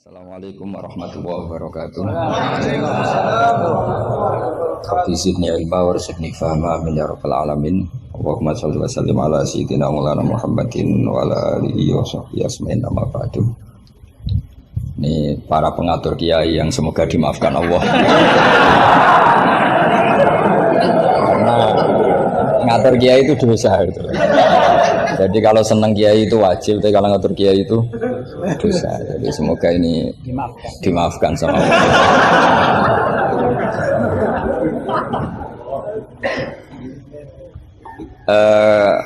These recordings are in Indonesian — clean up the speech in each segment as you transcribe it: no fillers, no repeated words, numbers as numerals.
Assalamualaikum warahmatullahi wabarakatuh. Rabbi zidni ilma warzuqni fahma amin ya rabbal alamin. Allahumma shalli wa sallim ala sayyidina maulana Muhammadin wa ala alihi wa sahbihi asma'in amma ba'du. Ini para pengatur kiai yang semoga dimaafkan Allah. Karena ngatur kiai itu dosa gitu. Jadi kalau senang kiai itu wajib, tapi kalau ngatur kiai itu dosa. Jadi semoga ini dimaafkan sama Allah.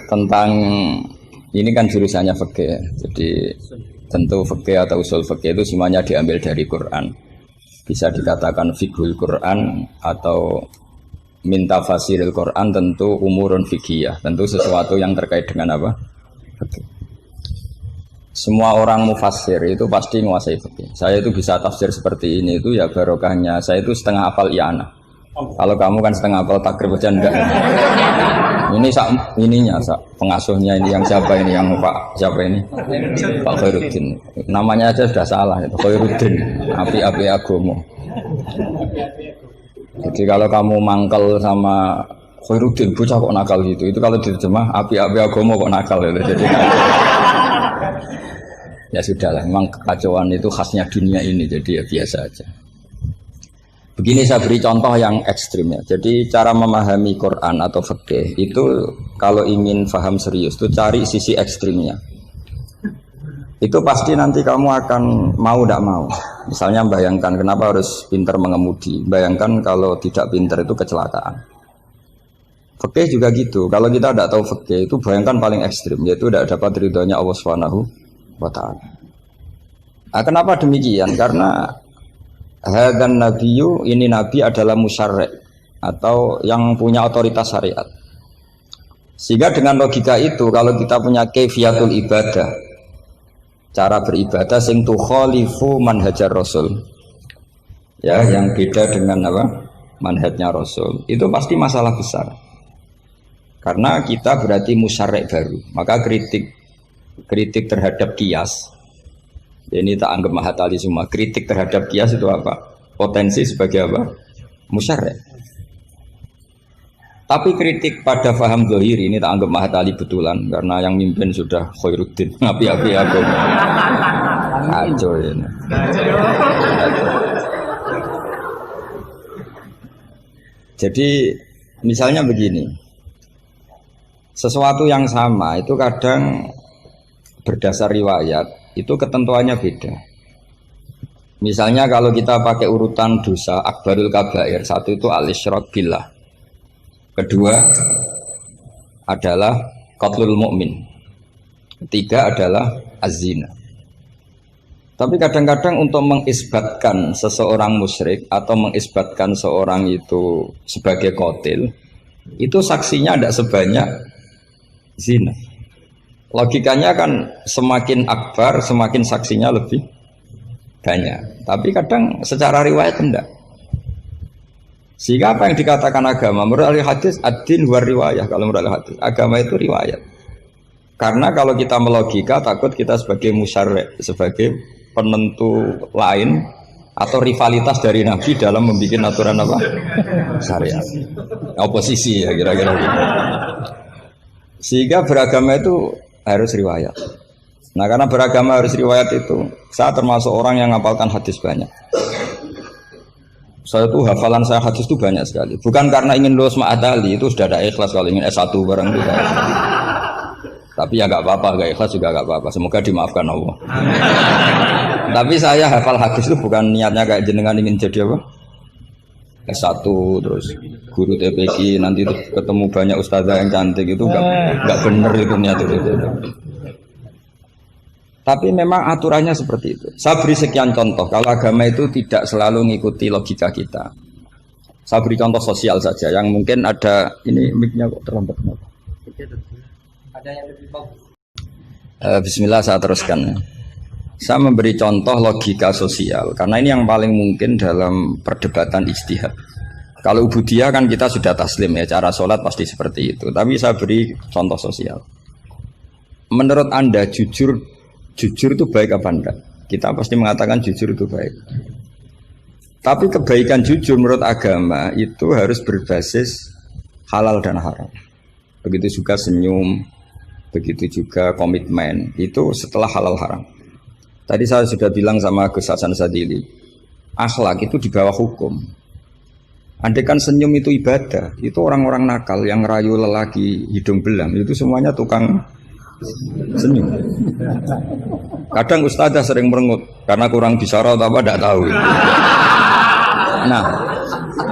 Tentang ini kan jurusannya fikih. Jadi tentu fikih atau usul fikih itu semuanya diambil dari Quran. Bisa dikatakan fiqhul Quran atau minta fasiril Quran, tentu umurun fikih, tentu sesuatu yang terkait dengan apa? Fikih. Semua orang mufassir itu pasti menguasai fikih. Saya itu bisa tafsir seperti ini itu ya barokahnya. Saya itu setengah hafal i'anah. Kalau kamu kan setengah hafal takrib aja enggak. Ini pengasuhnya ini yang siapa ini, yang Pak siapa ini? Pak Khairuddin. Namanya aja sudah salah itu, Khairuddin. Api-api agomo. Jadi kalau kamu mangkel sama Khairuddin, bocah kok nakal gitu. Itu kalau diterjemah api-api agomo kok nakal gitu. Jadi ya sudahlah, memang kekacauan itu khasnya dunia ini, jadi ya biasa aja. Begini saya beri contoh yang ekstrim ya. Jadi cara memahami Quran atau fikih itu kalau ingin paham serius itu cari sisi ekstrimnya. Itu pasti nanti kamu akan mau tidak mau. Misalnya bayangkan kenapa harus pintar mengemudi. Bayangkan kalau tidak pintar itu kecelakaan. Fikih juga gitu. Kalau kita tidak tahu fikih itu bayangkan paling ekstrim, yaitu tidak dapat ridhonya Allah Subhanahu wa ta'ala. Nah, kenapa demikian? Karena hadan nabiyyu, ini nabi adalah musyarri' atau yang punya otoritas syariat. Sehingga dengan logika itu kalau kita punya kaifiyatul ibadah, cara beribadah sing tukhalifu manhajar rasul, ya yang beda dengan apa? Manhajnya rasul, itu pasti masalah besar. Karena kita berarti musyarri' baru, maka kritik terhadap kias, ini tak anggap mahatali semua. Kritik terhadap kias itu apa? Potensi sebagai apa? Musyarri'. Tapi kritik pada faham zahiri ini tak anggap mahatali betulan, karena yang mimpin sudah Khairuddin. Api-api aku kacau ini. Jadi misalnya begini, sesuatu yang sama itu kadang berdasar riwayat itu ketentuannya beda. Misalnya kalau kita pakai urutan dosa akbarul kabair, satu itu al-isyrak billah, kedua adalah qatlul mu'min, ketiga adalah az-zina. Tapi kadang-kadang untuk mengisbatkan seseorang musyrik atau mengisbatkan seorang itu sebagai qatil, itu saksinya tidak sebanyak zina. Logikanya kan semakin akbar, semakin saksinya lebih banyak. Tapi kadang secara riwayat tidak. Sehingga apa yang dikatakan agama? Menurut ahli hadis, ad-din huwa riwayah. Kalau menurut ahli hadis, agama itu riwayat. Karena kalau kita melogika, takut kita sebagai musyarri', sebagai penentu lain atau rivalitas dari Nabi dalam membuat aturan apa? Syariat. Oposisi ya kira-kira gitu. Sehingga beragama itu harus riwayat. Nah karena beragama harus riwayat itu, saya termasuk orang yang ngapalkan hadis banyak. Saya tuh hafalan saya hadis itu banyak sekali. Bukan karena ingin lulus ma'adali, itu sudah ada ikhlas kalau ingin S1 barang itu. Tapi ya nggak apa-apa, nggak ikhlas juga nggak apa-apa. Semoga dimaafkan Allah. Tapi saya hafal hadis itu bukan niatnya kayak jenengan ingin jadi apa? S1 terus guru TPQ nanti ketemu banyak ustazah yang cantik, itu enggak benar itu niat itu. Tapi memang aturannya seperti itu. Saya beri sekian contoh. Kalau agama itu tidak selalu mengikuti logika kita. Saya beri contoh sosial saja yang mungkin ada ini mic-nya kok terlambat. Ada yang lebih bagus. Bismillah saya teruskan. Saya memberi contoh logika sosial karena ini yang paling mungkin dalam perdebatan ijtihad. Kalau ubudiyah kan kita sudah taslim ya, cara sholat pasti seperti itu. Tapi saya beri contoh sosial. Menurut Anda jujur itu baik apa enggak? Kita pasti mengatakan jujur itu baik. Tapi kebaikan jujur menurut agama itu harus berbasis halal dan haram. Begitu juga senyum, begitu juga komitmen, itu setelah halal haram. Tadi saya sudah bilang sama Gus Hasan Sadili, akhlak itu di bawah hukum. Andai kan senyum itu ibadah, itu orang-orang nakal yang rayu lelaki hidung belang, itu semuanya tukang senyum. Kadang ustazah sering merengut karena kurang bisyarah atau apa tidak tahu. Nah,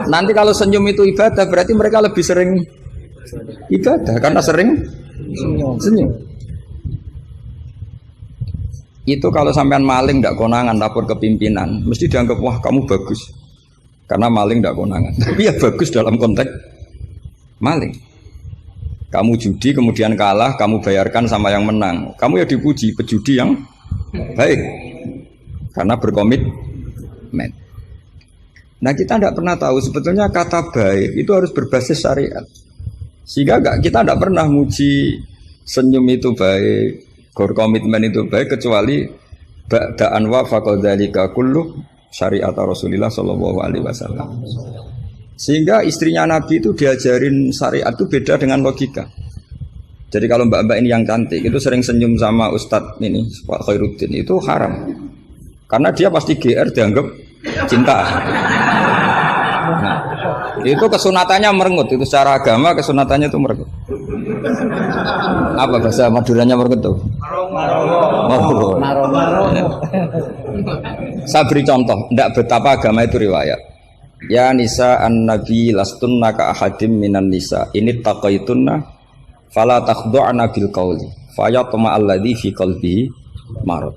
nanti kalau senyum itu ibadah berarti mereka lebih sering ibadah karena sering senyum. Itu kalau sampean maling tidak konangan lapor ke pimpinan, mesti dianggap wah kamu bagus karena maling tidak konangan. Tapi ya bagus dalam konteks maling. Kamu judi kemudian kalah, kamu bayarkan sama yang menang. Kamu ya dipuji pejudi yang baik karena berkomitmen. Nah kita tidak pernah tahu sebetulnya kata baik itu harus berbasis syariat. Sehingga kita tidak pernah muji senyum itu baik, berkomitmen itu baik kecuali ba'da'an wa faqadzalika kullu syariat Rasulullah sallallahu alaihi wasallam. Sehingga istrinya Nabi itu diajarin syariat itu beda dengan logika. Jadi kalau mbak-mbak ini yang cantik itu sering senyum sama Ustadz ini Pak Khairuddin itu haram. Karena dia pasti GR dianggap cinta. Nah, itu kesunatannya merengut, itu secara agama kesunatannya itu merengut. Apa bahasa Maduranya merengut tuh? Saya beri contoh, tidak betapa agama itu riwayat. Ya nisa an-nabi lastunna ka ahadim minan nisa ini taqaitunna fala takhdu'na bil qawli fayatma alladhi fi qalbihi marad.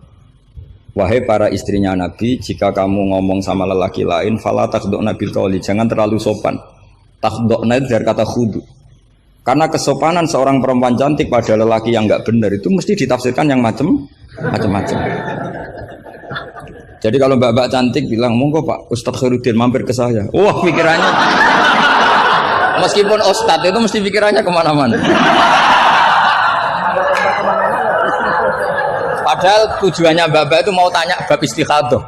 Wahai para istrinya Nabi, jika kamu ngomong sama lelaki lain, fala takhdu'na bil qawli, jangan terlalu sopan. Takhdu'na itu dari kata khudu. Karena kesopanan seorang perempuan cantik pada lelaki yang enggak benar itu mesti ditafsirkan yang macam-macam. Jadi kalau mbak-mbak cantik bilang, monggo Pak Ustadz Khairuddin mampir ke saya. Wah pikirannya, meskipun Ustadz itu mesti pikirannya kemana-mana. Padahal tujuannya mbak-mbak itu mau tanya bab istikhadah.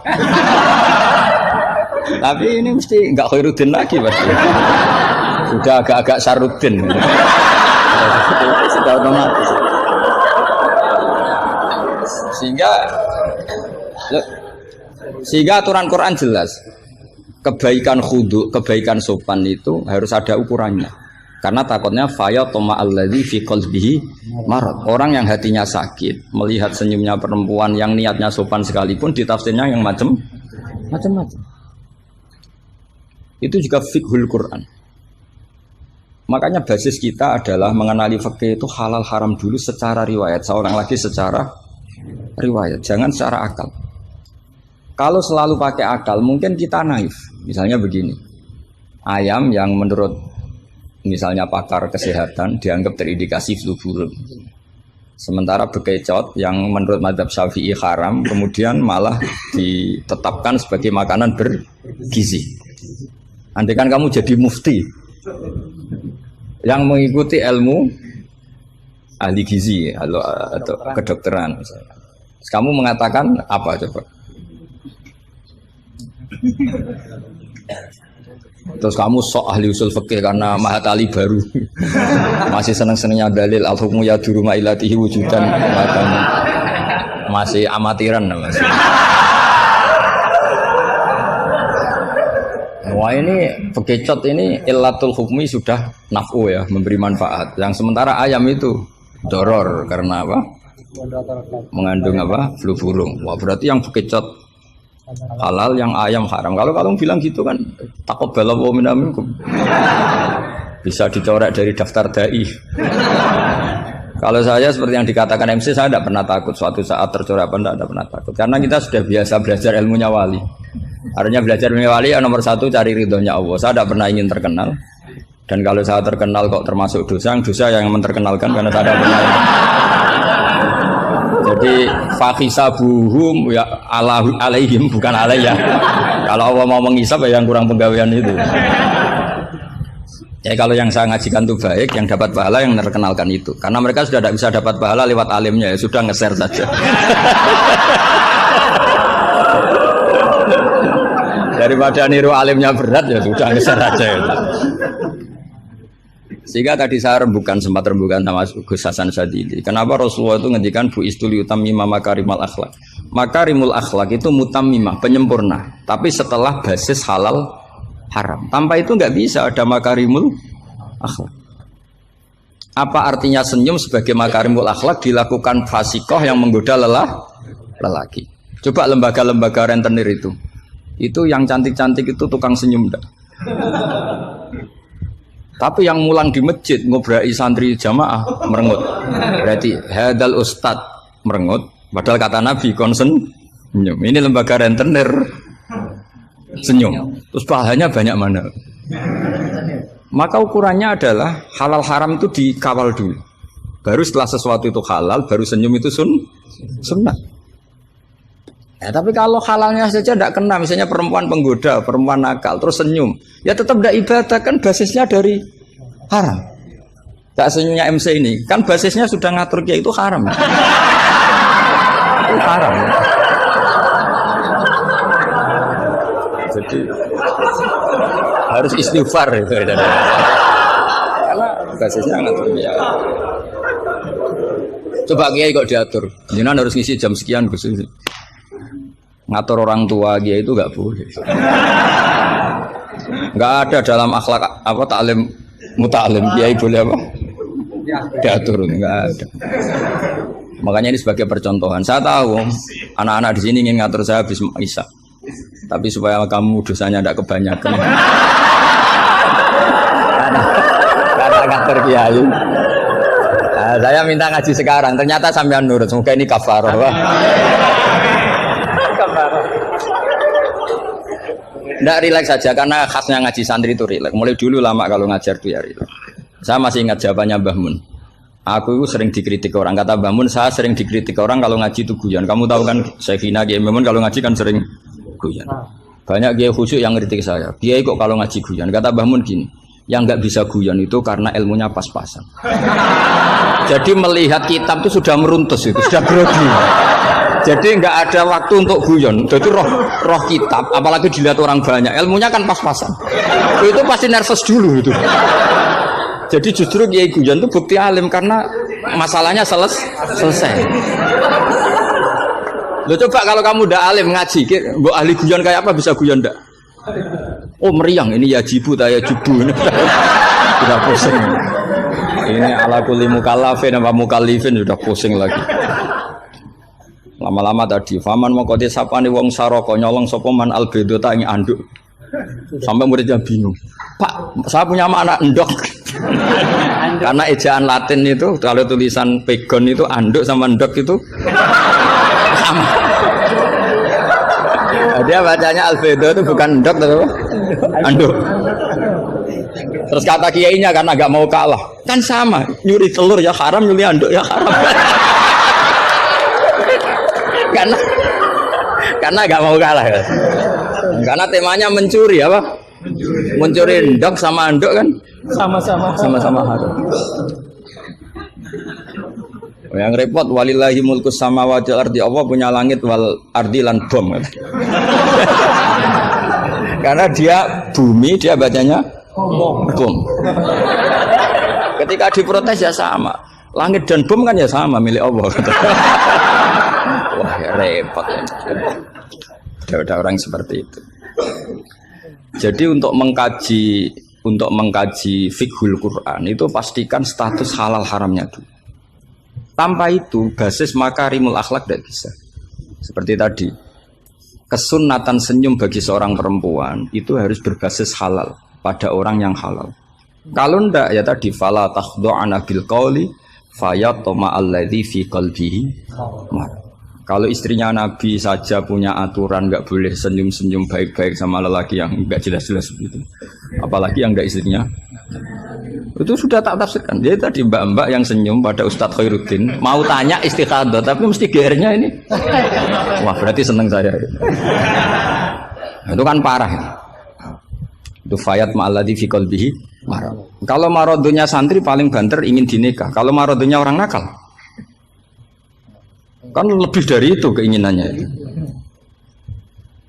Tapi ini mesti enggak Khairuddin lagi pasti. Sudah agak-agak Saruddin. Sudah otomatis. Sehingga aturan Quran jelas. Kebaikan khudu, kebaikan sopan itu harus ada ukurannya. Karena takutnya faya toma alladzi fi qalbihi marad. Orang yang hatinya sakit melihat senyumnya perempuan yang niatnya sopan sekalipun ditafsirnya yang macam-macam. Itu juga fiqhul Quran. Makanya basis kita adalah mengenali fikih itu halal haram dulu secara riwayat. Seorang lagi secara riwayat, jangan secara akal. Kalau selalu pakai akal mungkin kita naif. Misalnya begini, ayam yang menurut misalnya pakar kesehatan dianggap terindikasi flu burung. Sementara bekecot yang menurut mazhab Syafi'i haram kemudian malah ditetapkan sebagai makanan bergizi. Andai kan kamu jadi mufti yang mengikuti ilmu ahli gizi atau kedokteran misalnya. Kamu mengatakan apa coba? Terus kamu sok ahli usul fikih karena mahatali baru masih seneng-senengnya dalil al-hukmu ya duruma ilatihi wujudan masih amatiran masih. Wah ini bekecot ini illatul hukmi sudah naf'u ya, memberi manfaat. Yang sementara ayam itu doror karena apa? Mengandung apa? Flu burung. Wah berarti yang bekecot halal, yang ayam haram. Kalau kamu bilang gitu kan taqabbalallahu minna minkum. Bisa dicoret dari daftar dai. Kalau saya seperti yang dikatakan MC, saya tidak pernah takut suatu saat tercoret apa tidak pernah takut. Karena kita sudah biasa belajar ilmunya wali. Artinya belajar ilmunya wali ya nomor satu cari ridhonya Allah. Saya tidak pernah ingin terkenal. Dan kalau saya terkenal kok termasuk dosa yang menterkenalkan karena saya tidak pernah. Jadi fakhisabuhum ya alaihim bukan alayya. Kalau Allah mau menghisab ya yang kurang penggawean itu. Ya kalau yang saya ngajikan itu baik, yang dapat pahala yang terkenalkan itu. Karena mereka sudah tidak bisa dapat pahala lewat alimnya ya sudah nge-share saja. Daripada niru alimnya berat ya sudah ngeser aja itu. Sehingga tadi saya sempat rembukan sama Gus Hasan Sadili. Kenapa Rasulullah itu ngendikan bu istuli utammima makarimul akhlak. Makarimul akhlak itu mutammimah, penyempurna. Tapi setelah basis halal haram. Tanpa itu nggak bisa ada makarimul akhlak. Apa artinya senyum sebagai makarimul akhlak dilakukan fasikoh yang menggoda lelaki. Coba lembaga-lembaga rentenir itu yang cantik-cantik itu tukang senyum enggak? Tapi yang mulang di masjid ngobrai santri jamaah merengut. Berarti hadal ustad merengut. Padahal kata Nabi konsen senyum. Ini lembaga rentenir senyum. Terus pahalanya banyak mana? Maka ukurannya adalah halal haram itu dikawal dulu. Baru setelah sesuatu itu halal, baru senyum itu sunnah. Ya, tapi kalau halalnya saja tidak kena, misalnya perempuan penggoda, perempuan nakal, terus senyum, ya tetap tidak ibadah, kan basisnya dari haram. Tak senyumnya MC ini, kan basisnya sudah ngatur dia itu haram. Itu haram. Jadi harus istighfar itu. Karena basisnya ngatur dia. Coba kiai kok diatur, jangan harus ngisi jam sekian khusus. Ngatur orang tua dia itu nggak boleh. Nggak ada dalam akhlak apa taklim mutalim kiai boleh apa? Diatur nggak ada. Makanya ini sebagai percontohan. Saya tahu anak-anak di sini ingin ngatur saya habis Isya. Tapi supaya kamu dosanya tidak kebanyakan. Karena ngatur kiai. Nah, saya minta ngaji sekarang. Ternyata sampean nurut. Semoga ini kafarah. Tidak rileks saja karena khasnya ngaji santri itu rileks. Mulai dulu lama kalau ngajar tuh ya rileks. Saya masih ingat jawabannya Mbah Mun. Aku itu sering dikritik orang. Kata Mbah Mun, saya sering dikritik orang kalau ngaji itu guyon. Kamu tahu kan Syekhina Kiai Mbah Mun kalau ngaji kan sering guyon. Banyak kiai khusyuk yang kritik saya. Kiai kok kalau ngaji guyon. Kata Mbah Mun gini, yang nggak bisa guyon itu karena ilmunya pas-pasan. Jadi melihat kitab itu sudah meruntus itu, sudah grogi. Jadi nggak ada waktu untuk guyon. Jadi roh kitab, apalagi dilihat orang banyak, ilmunya kan pas-pasan. Itu pasti nervous dulu itu. Jadi justru kiai guyon itu bukti alim karena masalahnya selesai. Lo coba kalau kamu udah alim ngaji, mbok ahli guyon kayak apa bisa guyon ndak? Oh meriang ini ya jibu taya jubu ini sudah pusing. Ini ala kulli mukallafin apa mukallifin sudah pusing lagi. Lama-lama tadi faman mongko sapane wong saraka nyolong sapa man albedo tak ing anduk. Sampai muridnya bingung. Pak, saya punya anak endok. Karena ejaan Latin itu kalau tulisan pegon itu anduk sama endok itu sama. Dia bacanya albedo itu bukan endok tapi anduk. Terus kata kiainya karena agak mau kalah. Kan sama, nyuri telur ya haram, nyuri anduk ya haram. karena gak mau kalah ya. Karena temanya mencuri apa? Mencuri endok sama anduk kan sama-sama haram. Yang repot walillahi mulkus samawati wal ardi, Allah punya langit wal ardi lan bom. Karena dia bumi dia bacanya bom. Ketika diprotes ya sama. Langit dan bom kan ya sama milik Allah. Wah ya repot. Ada orang seperti itu. Jadi untuk mengkaji fiqhul Quran itu pastikan status halal haramnya dulu. Tanpa itu basis makarimul akhlak tidak bisa. Seperti tadi, kesunatan senyum bagi seorang perempuan itu harus berbasis halal pada orang yang halal. Kalau ndak ya tadi fala takhdu'ana bil qauli fayatma alladzi fi qalbihi. Kalau istrinya Nabi saja punya aturan nggak boleh senyum-senyum baik-baik sama lelaki yang nggak jelas-jelas begitu, apalagi yang nggak istrinya, itu sudah tak tafsirkan. Dia tadi mbak-mbak yang senyum pada Ustadz Khairuddin mau tanya istikhadah tapi mesti GR-nya ini, wah berarti seneng saya. Itu kan parah. Itu fayat ma'alladzi fi qalbihi marad. Kalau marodunya santri paling banter ingin dinikah. Kalau marodunya orang nakal kan lebih dari itu keinginannya itu.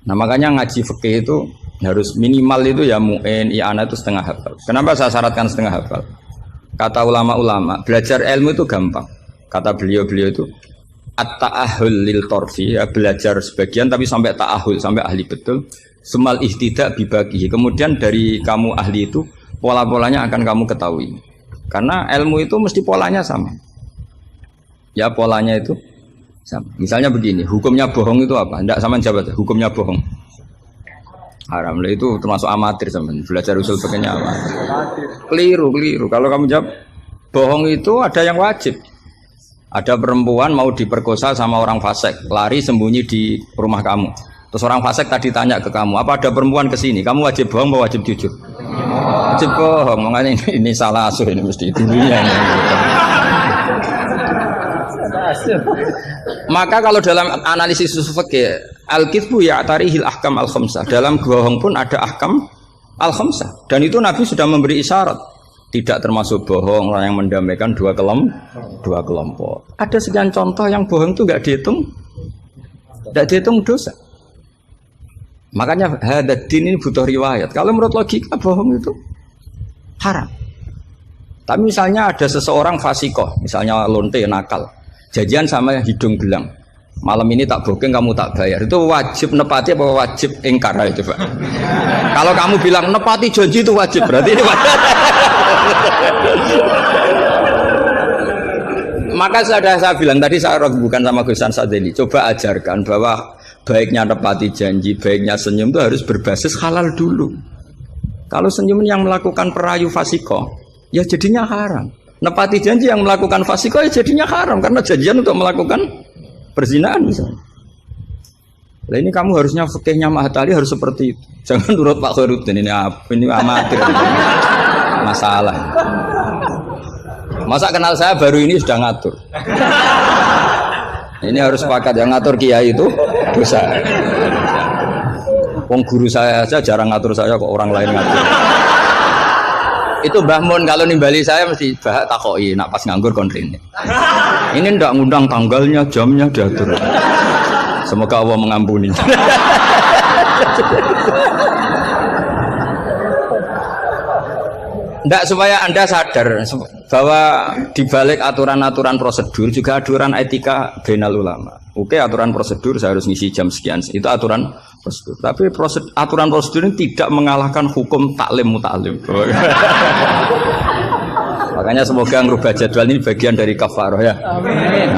Nah makanya ngaji fikih itu Harus minimal itu ya mu'in, i'anah itu setengah hafal. Kenapa saya syaratkan setengah hafal? Kata ulama-ulama, belajar ilmu itu gampang. Kata beliau-beliau itu at-ta'ahul lil torfi, ya, belajar sebagian tapi sampai ta'ahul, sampai ahli betul. Semal ihtidak bibagi. Kemudian dari kamu ahli itu pola-polanya akan kamu ketahui. Karena ilmu itu mesti polanya sama. Ya polanya itu sama. Misalnya begini, hukumnya bohong itu apa? Tidak sama jawab. Hukumnya bohong haram. Lah itu termasuk amatir teman. Belajar usul fikihnya amatir. Keliru. Kalau kamu jawab bohong itu ada yang wajib. Ada perempuan mau diperkosa sama orang fasik, lari sembunyi di rumah kamu. Terus orang fasik tadi tanya ke kamu, apa ada perempuan ke sini? Kamu wajib bohong, mau wajib jujur? Wajib bohong. Makanya ini salah asuh ini mesti dulunya. Maka kalau dalam analisis usul fikih, al-kitsbu ya'tarihil ahkam al-khamsah. Dalam bohong pun ada ahkam al-khamsah. Dan itu Nabi sudah memberi isyarat. Tidak termasuk bohong orang yang mendamaikan dua kelompok. Ada sekian contoh yang bohong itu tidak dihitung dosa. Makanya hadad-din ini butuh riwayat. Kalau menurut logika bohong itu haram. Tapi misalnya ada seseorang fasikoh, misalnya lonte nakal, janjian sama hidung belang. Malam ini tak booking, kamu tak bayar. Itu wajib nepati apa wajib ingkar? Ayo coba. Kalau kamu bilang nepati janji itu wajib, berarti ini wajib. Maka saya bilang tadi, saya bukan sama Gus Sadeli. Coba ajarkan bahwa baiknya nepati janji, baiknya senyum itu harus berbasis halal dulu. Kalau senyum yang melakukan perayu fasiko, ya jadinya haram. Nepati janji yang melakukan fasiko, ya jadinya haram karena janjian untuk melakukan perzinaan misalnya. Nah ini kamu harusnya fikihnya Mahatali harus seperti itu. Jangan nurut Pak Khairuddin ini amatir. Masalah. Masa kenal saya baru ini sudah ngatur. Ini harus sepakat yang ngatur kiai itu dosa. Wong guru saya aja jarang ngatur saya kok orang lain ngatur. Itu Mbah Mun kalau nimbali saya mesti bahak takoki nak pas nganggur konrene. Ini ndak ngundang tanggalnya, jamnya diatur. Semoga Allah mengampuni. Ndak supaya Anda sadar bahwa di balik aturan-aturan prosedur juga aturan etika bainal ulama. Oke, aturan prosedur saya harus ngisi jam sekian. Itu aturan prosedur. Tapi aturan prosedur ini tidak mengalahkan hukum taklim mutalim. Makanya semoga ngerubah jadwal ini bagian dari kafaroh ya. Amin.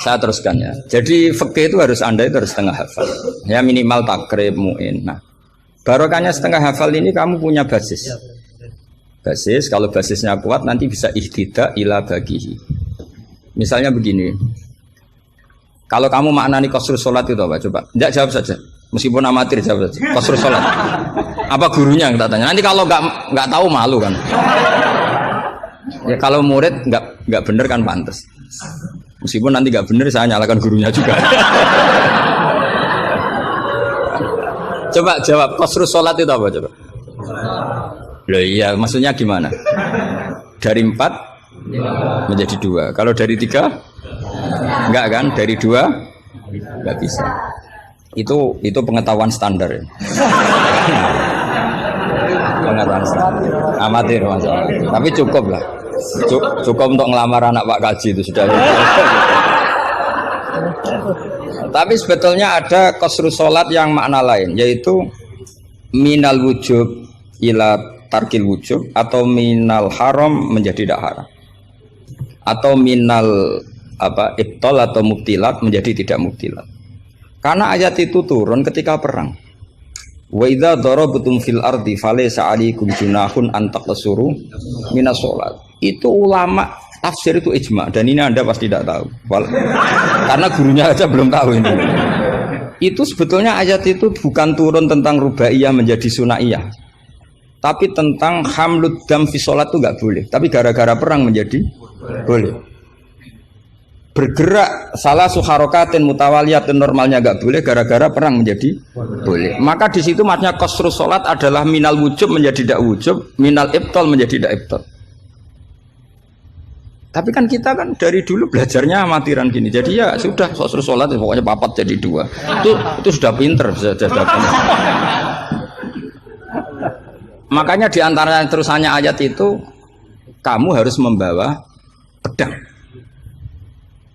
Saya teruskan ya. Jadi fikih itu harus Anda itu harus setengah hafal. Ya minimal takrib mu'in. Nah, barokahnya setengah hafal ini kamu punya basis. Basis, kalau basisnya kuat nanti bisa ihtidak ila bagihi. Misalnya begini, kalau kamu maknani qasrus sholat itu apa? Coba, enggak jawab saja. Meskipun amatir jawab saja. Qasrus sholat. Apa gurunya yang tak tanya? Nanti kalau nggak tahu malu kan? Ya kalau murid nggak bener kan pantas. Meskipun nanti nggak bener saya nyalakan gurunya juga. Coba jawab qasrus sholat itu apa coba? Loh iya, maksudnya gimana? Dari 4 menjadi 2. Kalau dari 3 enggak kan? Dari 2 enggak bisa. Itu pengetahuan standar ya. Pengetahuan standar. Amatir masalah. Tapi cukup lah. Cukup untuk ngelamar anak Pak Kaji itu sudah. Tapi sebetulnya ada qasrus sholat yang makna lain, yaitu minal wujub ila tarkil wujub, atau minal haram menjadi tidak haram, atau minal ibtal atau mubtilat menjadi tidak mubtilat. Karena ayat itu turun ketika perang. Wa idza darabtum fil ardi falaysa 'alaikum junahun an taqsuru minas sholat. Itu ulama tafsir itu ijma, dan ini Anda pasti tidak tahu. Karena gurunya aja belum tahu ini. Itu sebetulnya ayat itu bukan turun tentang rubaiyah menjadi sunaiyah, tapi tentang hamlud dam fi sholat itu nggak boleh. Tapi gara-gara perang menjadi boleh. Bergerak salah suharokatin mutawaliyatin normalnya nggak boleh, gara-gara perang menjadi boleh. Maka di situ maknanya qasrus sholat adalah minal wujub menjadi tidak wujub, minal ibtal menjadi tidak ibtal. Tapi kan kita kan dari dulu belajarnya amatiran gini. Jadi ya sudah terus sholat pokoknya papat jadi 2. Itu sudah pinter sudah. Makanya diantara terusannya ayat itu kamu harus membawa pedang.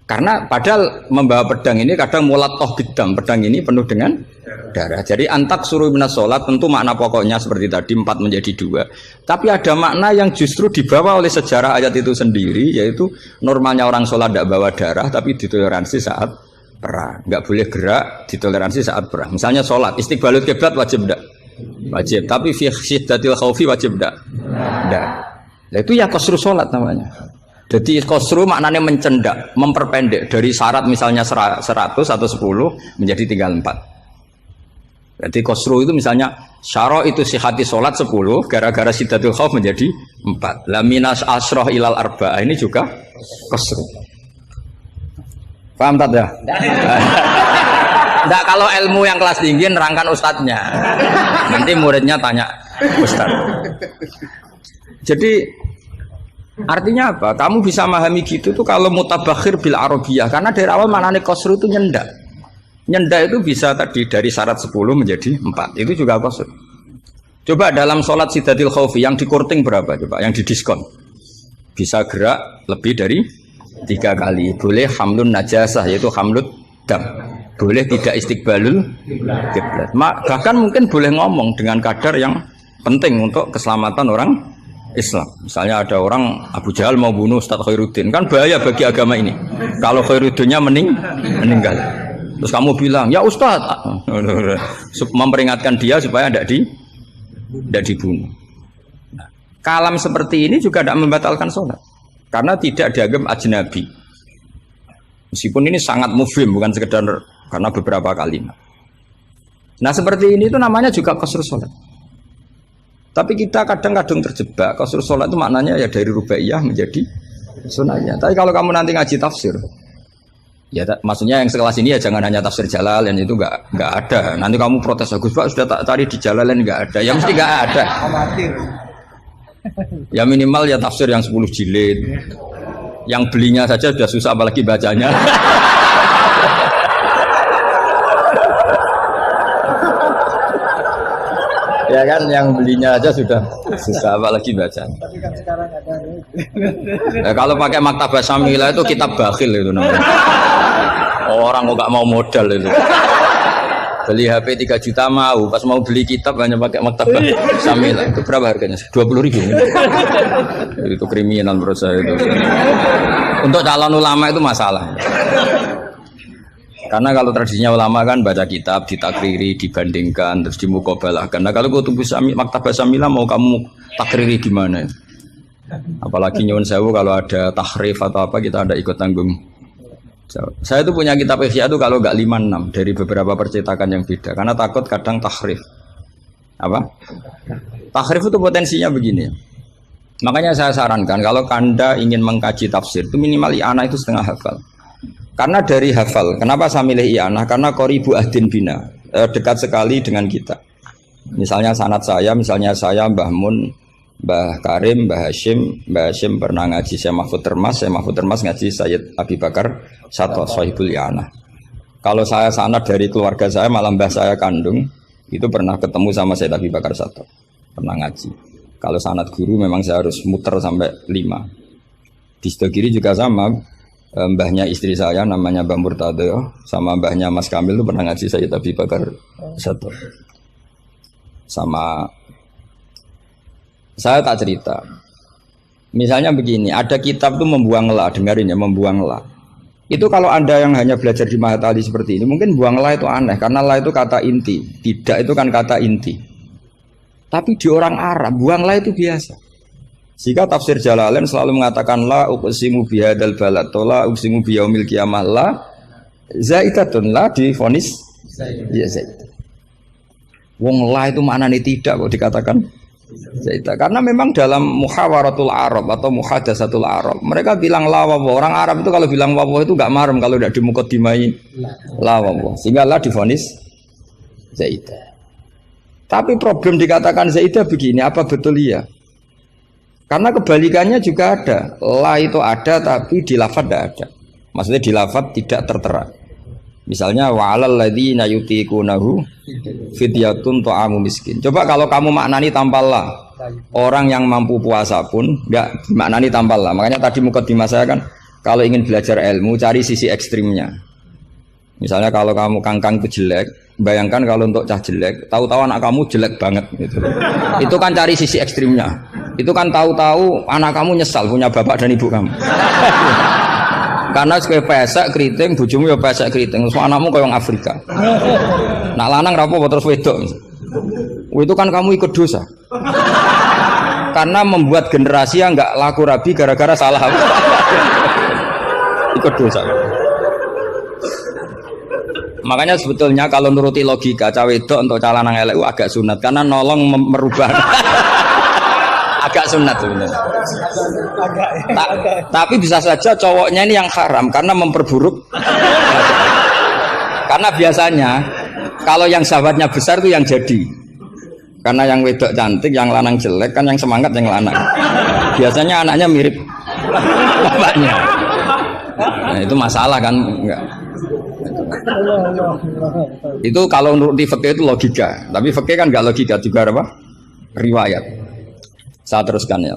Karena padahal membawa pedang ini kadang mulat toh bidam, pedang ini penuh dengan darah. Jadi antak suruh minas sholat tentu makna pokoknya seperti tadi 4 menjadi 2. Tapi ada makna yang justru dibawa oleh sejarah ayat itu sendiri, yaitu normalnya orang sholat tidak bawa darah tapi ditoleransi saat perang. Nggak boleh gerak, ditoleransi saat perang. Misalnya sholat, istiqbalul kiblat wajib tidak? Wajib. Tapi fi syiddatil khaufi wajib tidak? Tidak. Nah, itu ya qasru sholat namanya. Jadi qasru maknanya mencendak, memperpendek dari syarat misalnya 100 atau 10 menjadi tinggal 4. Jadi qasru itu misalnya syara itu sihati sholat 10 gara-gara syiddatul khauf menjadi 4. La minas asroh ilal arba'ah ini juga qasru. Paham tak ya? Enggak, kalau ilmu yang kelas tinggi nerangkan ustadznya. Nanti muridnya tanya ustadz. Jadi artinya apa? Kamu bisa memahami gitu tuh kalau mutabakhir bil arabiyah, karena dari awal maknanya qasru itu nyendak. Nyendak itu bisa tadi dari syarat 10 menjadi 4. Itu juga qasru. Coba dalam sholat siddatil khaufi yang dikurting berapa coba? Yang didiskon. Bisa gerak lebih dari 3 kali. Boleh hamlun najasah yaitu hamlut dam. Boleh tidak istiqbalul kiblat. Bahkan mungkin boleh ngomong dengan kadar yang penting untuk keselamatan orang Islam. Misalnya ada orang Abu Jahal mau bunuh Ustaz Khairuddin, kan bahaya bagi agama ini. Kalau Khairuddinnya meninggal, terus kamu bilang, ya Ustaz, memperingatkan dia supaya tidak dibunuh. Nah, kalam seperti ini juga tidak membatalkan sholat, karena tidak dianggap ajnabi. Meskipun ini sangat mufhim, bukan sekedar karena beberapa kalimat. Nah seperti ini itu namanya juga qasru sholat. Tapi kita kadang-kadang terjebak. Qasru sholat itu maknanya ya dari rubaiyah menjadi sunnahnya. Tapi kalau kamu nanti ngaji tafsir, ya maksudnya yang sekelas ini ya jangan hanya tafsir Jalalain, itu nggak ada. Nanti kamu protes, Gus Pak sudah tak tadi di Jalalain nggak ada. Ya mesti nggak ada. Ya minimal ya tafsir yang 10 jilid. Yang belinya saja sudah susah apalagi bacanya. Ya kan, yang belinya aja sudah susah apalagi baca. Tapi kan sekarang ada. Nah, kalau pakai Maktabah Syamilah itu kitab bakhil itu namanya. Orang kok gak mau modal itu. Beli HP 3 juta mau, pas mau beli kitab hanya pakai Maktabah Syamilah. Itu berapa harganya? 20.000. Itu kriminal menurut saya itu. Untuk calon ulama itu masalah. Karena kalau tradisinya ulama kan baca kitab, ditakriri, dibandingkan, terus dimuqabalahkan. Nah kalau Kutubus Maktabah Syamilah mau kamu takriri gimana? Apalagi nyuwun sewu kalau ada tahrif atau apa kita ada ikut tanggung. Saya itu punya kitab Ihya itu kalau nggak 5-6 dari beberapa percetakan yang beda. Karena takut kadang tahrif. Apa? Tahrif itu potensinya begini. Makanya saya sarankan kalau Anda ingin mengkaji tafsir itu minimal i'anah itu setengah hafal. Karena dari hafal, kenapa saya milih i'anah? Karena qoribu ahdin bina, dekat sekali dengan kita. Misalnya sanad saya, misalnya saya Mbah Mun, Mbah Karim, Mbah Hashim pernah ngaji Syekh Mahfud Termas ngaji Sayyid Abi Bakar Sato, Sahibul i'anah. Kalau saya sanad dari keluarga saya, malah mbah saya kandung, itu pernah ketemu sama Sayyid Abi Bakar Sato, pernah ngaji. Kalau sanad guru memang saya harus muter sampai 5. Di sebelah kiri juga sama. Mbahnya istri saya namanya Mbah Murtado sama mbahnya Mas Kamil itu pernah ngaji Sayyid Abi Bakar Sato. Sama saya tak cerita. Misalnya begini, ada kitab itu membuang la, dengarin ya, membuang la. Itu kalau Anda yang hanya belajar di Mahatali seperti ini, mungkin buang la itu aneh karena la itu kata inti, tidak itu kan kata inti. Tapi di orang Arab buang la itu biasa. Jika tafsir Jalalain selalu mengatakan la uqsimu bihadzal balad, la uqsimu biyaumil qiyamah, la zaidatun, la difonis ya zaid. Wong la itu maknanya tidak kok dikatakan zaidah. Karena memang dalam muhawaratul Arab atau muhadatsatul Arab, mereka bilang la wawa. Orang Arab itu kalau bilang wawa itu enggak marem kalau tidak dimuqaddimai la wawa. Sehingga la difonis zaidah. Tapi problem dikatakan zaidah begini, apa betul iya? Karena kebalikannya juga ada. La itu ada tapi di lafadz tidak ada. Maksudnya di lafadz tidak tertera. Misalnya wa'alal ladzina yutiqunahu fidyatun ta'amu miskin. Coba kalau kamu maknani tanpa la, orang yang mampu puasa pun enggak maknani tanpa la. Makanya tadi mukadimah saya kan kalau ingin belajar ilmu cari sisi ekstrimnya. Misalnya kalau kamu kangkang itu jelek, bayangkan kalau untuk cah jelek, tahu-tahu anak kamu jelek banget gitu. Itu kan cari sisi ekstrimnya. Itu kan tahu-tahu anak kamu nyesal punya bapak dan ibu kamu. Karena sebagai pesek keriting, bojomu ya pesek keriting, terus anakmu kayak orang Afrika. Nak lanang rapo terus wedok. Itu kan kamu ikut dosa. Karena membuat generasi yang enggak laku rabi gara-gara salah. Ikut dosa. Makanya sebetulnya kalau nuruti logika cawe wedok untuk cah lanang elek agak sunat karena nolong merubah. Agak sunat sebenarnya. Tapi bisa saja cowoknya ini yang haram karena memperburuk. Karena biasanya kalau yang sahabatnya besar itu yang jadi. Karena yang wedok cantik, yang lanang jelek kan yang semangat yang lanang. Biasanya anaknya mirip bapaknya. Nah, itu masalah kan enggak. Itu kalau menurut di fikih itu logika, tapi fikih kan enggak logika juga apa? Riwayat. Saya teruskan ya.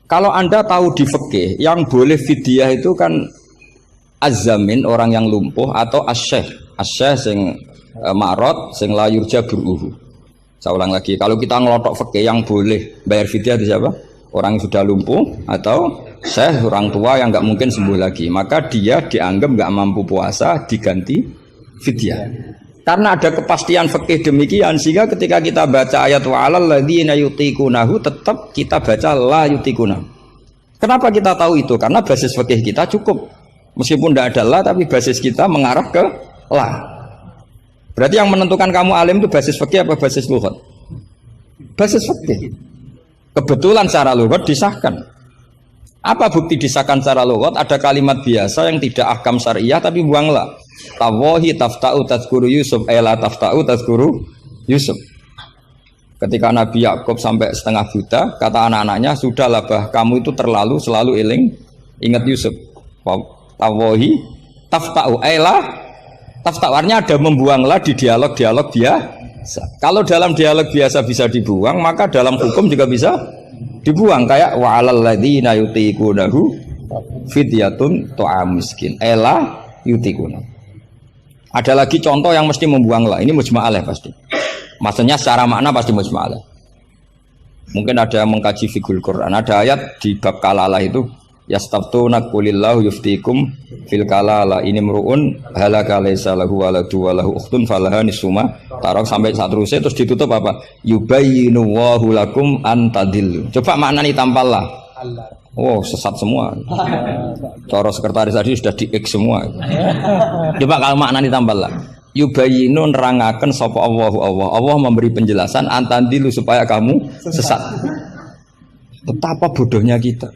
Kalau Anda tahu di fikih yang boleh fidyah itu kan az-zamin orang yang lumpuh atau as-syekh. As-syekh sing ma'rad sing la yurja buruhu. Saya ulang lagi, kalau kita ngelotok fikih yang boleh bayar fidyah itu siapa? Orang yang sudah lumpuh atau syekh orang tua yang nggak mungkin sembuh lagi, maka dia dianggap nggak mampu puasa diganti fidyah. Karena ada kepastian fikih demikian sehingga ketika kita baca ayat wa'alal ladzina yutiqunahu tetap kita baca la yutiqunahu. Kenapa kita tahu itu? Karena basis fikih kita cukup. Meskipun tidak ada la tapi basis kita mengarah ke la. Berarti yang menentukan kamu alim itu basis fikih apa basis lughat? Basis fikih. Kebetulan secara lughat disahkan. Apa bukti disahkan secara lughat? Ada kalimat biasa yang tidak ahkam syariah tapi buanglah. Tawahi tafta'u tazkuru Yusuf ela tafta'u tazkuru Yusuf. Ketika Nabi Yakub sampai setengah buta, kata anak-anaknya, sudahlah bah, kamu itu terlalu selalu ingat Yusuf. Tawahi tafta'u ela tafta'u, artinya ada membuanglah di dialog-dialog biasa. Kalau dalam dialog biasa bisa dibuang, maka dalam hukum juga bisa dibuang. Kayak wa'alal ladzina yutiqunahu fidyatun ta'am miskin ela yutiqunahu. Ada lagi contoh yang mesti membuang lah. Ini mujma'alah pasti. Maksudnya secara makna pasti mujma'alah. Mungkin ada yang mengkaji fikul Quran. Ada ayat di bab kalalah itu yastaftuna qulillahu yuftikum fil kalala ini mruun halaka laisa lahu waladu wa lahu ukhtun falaha nisuma tarok sampai seterusnya terus ditutup apa yubayyinu wallahu lakum antadillu. Coba maknani tampallah. Oh sesat semua. Cara sekretaris tadi sudah di X semua. Coba kalau maknani tampallah. Yubayyinu nerangaken sapa Allah memberi penjelasan antadillu supaya kamu sesat. Betapa bodohnya kita.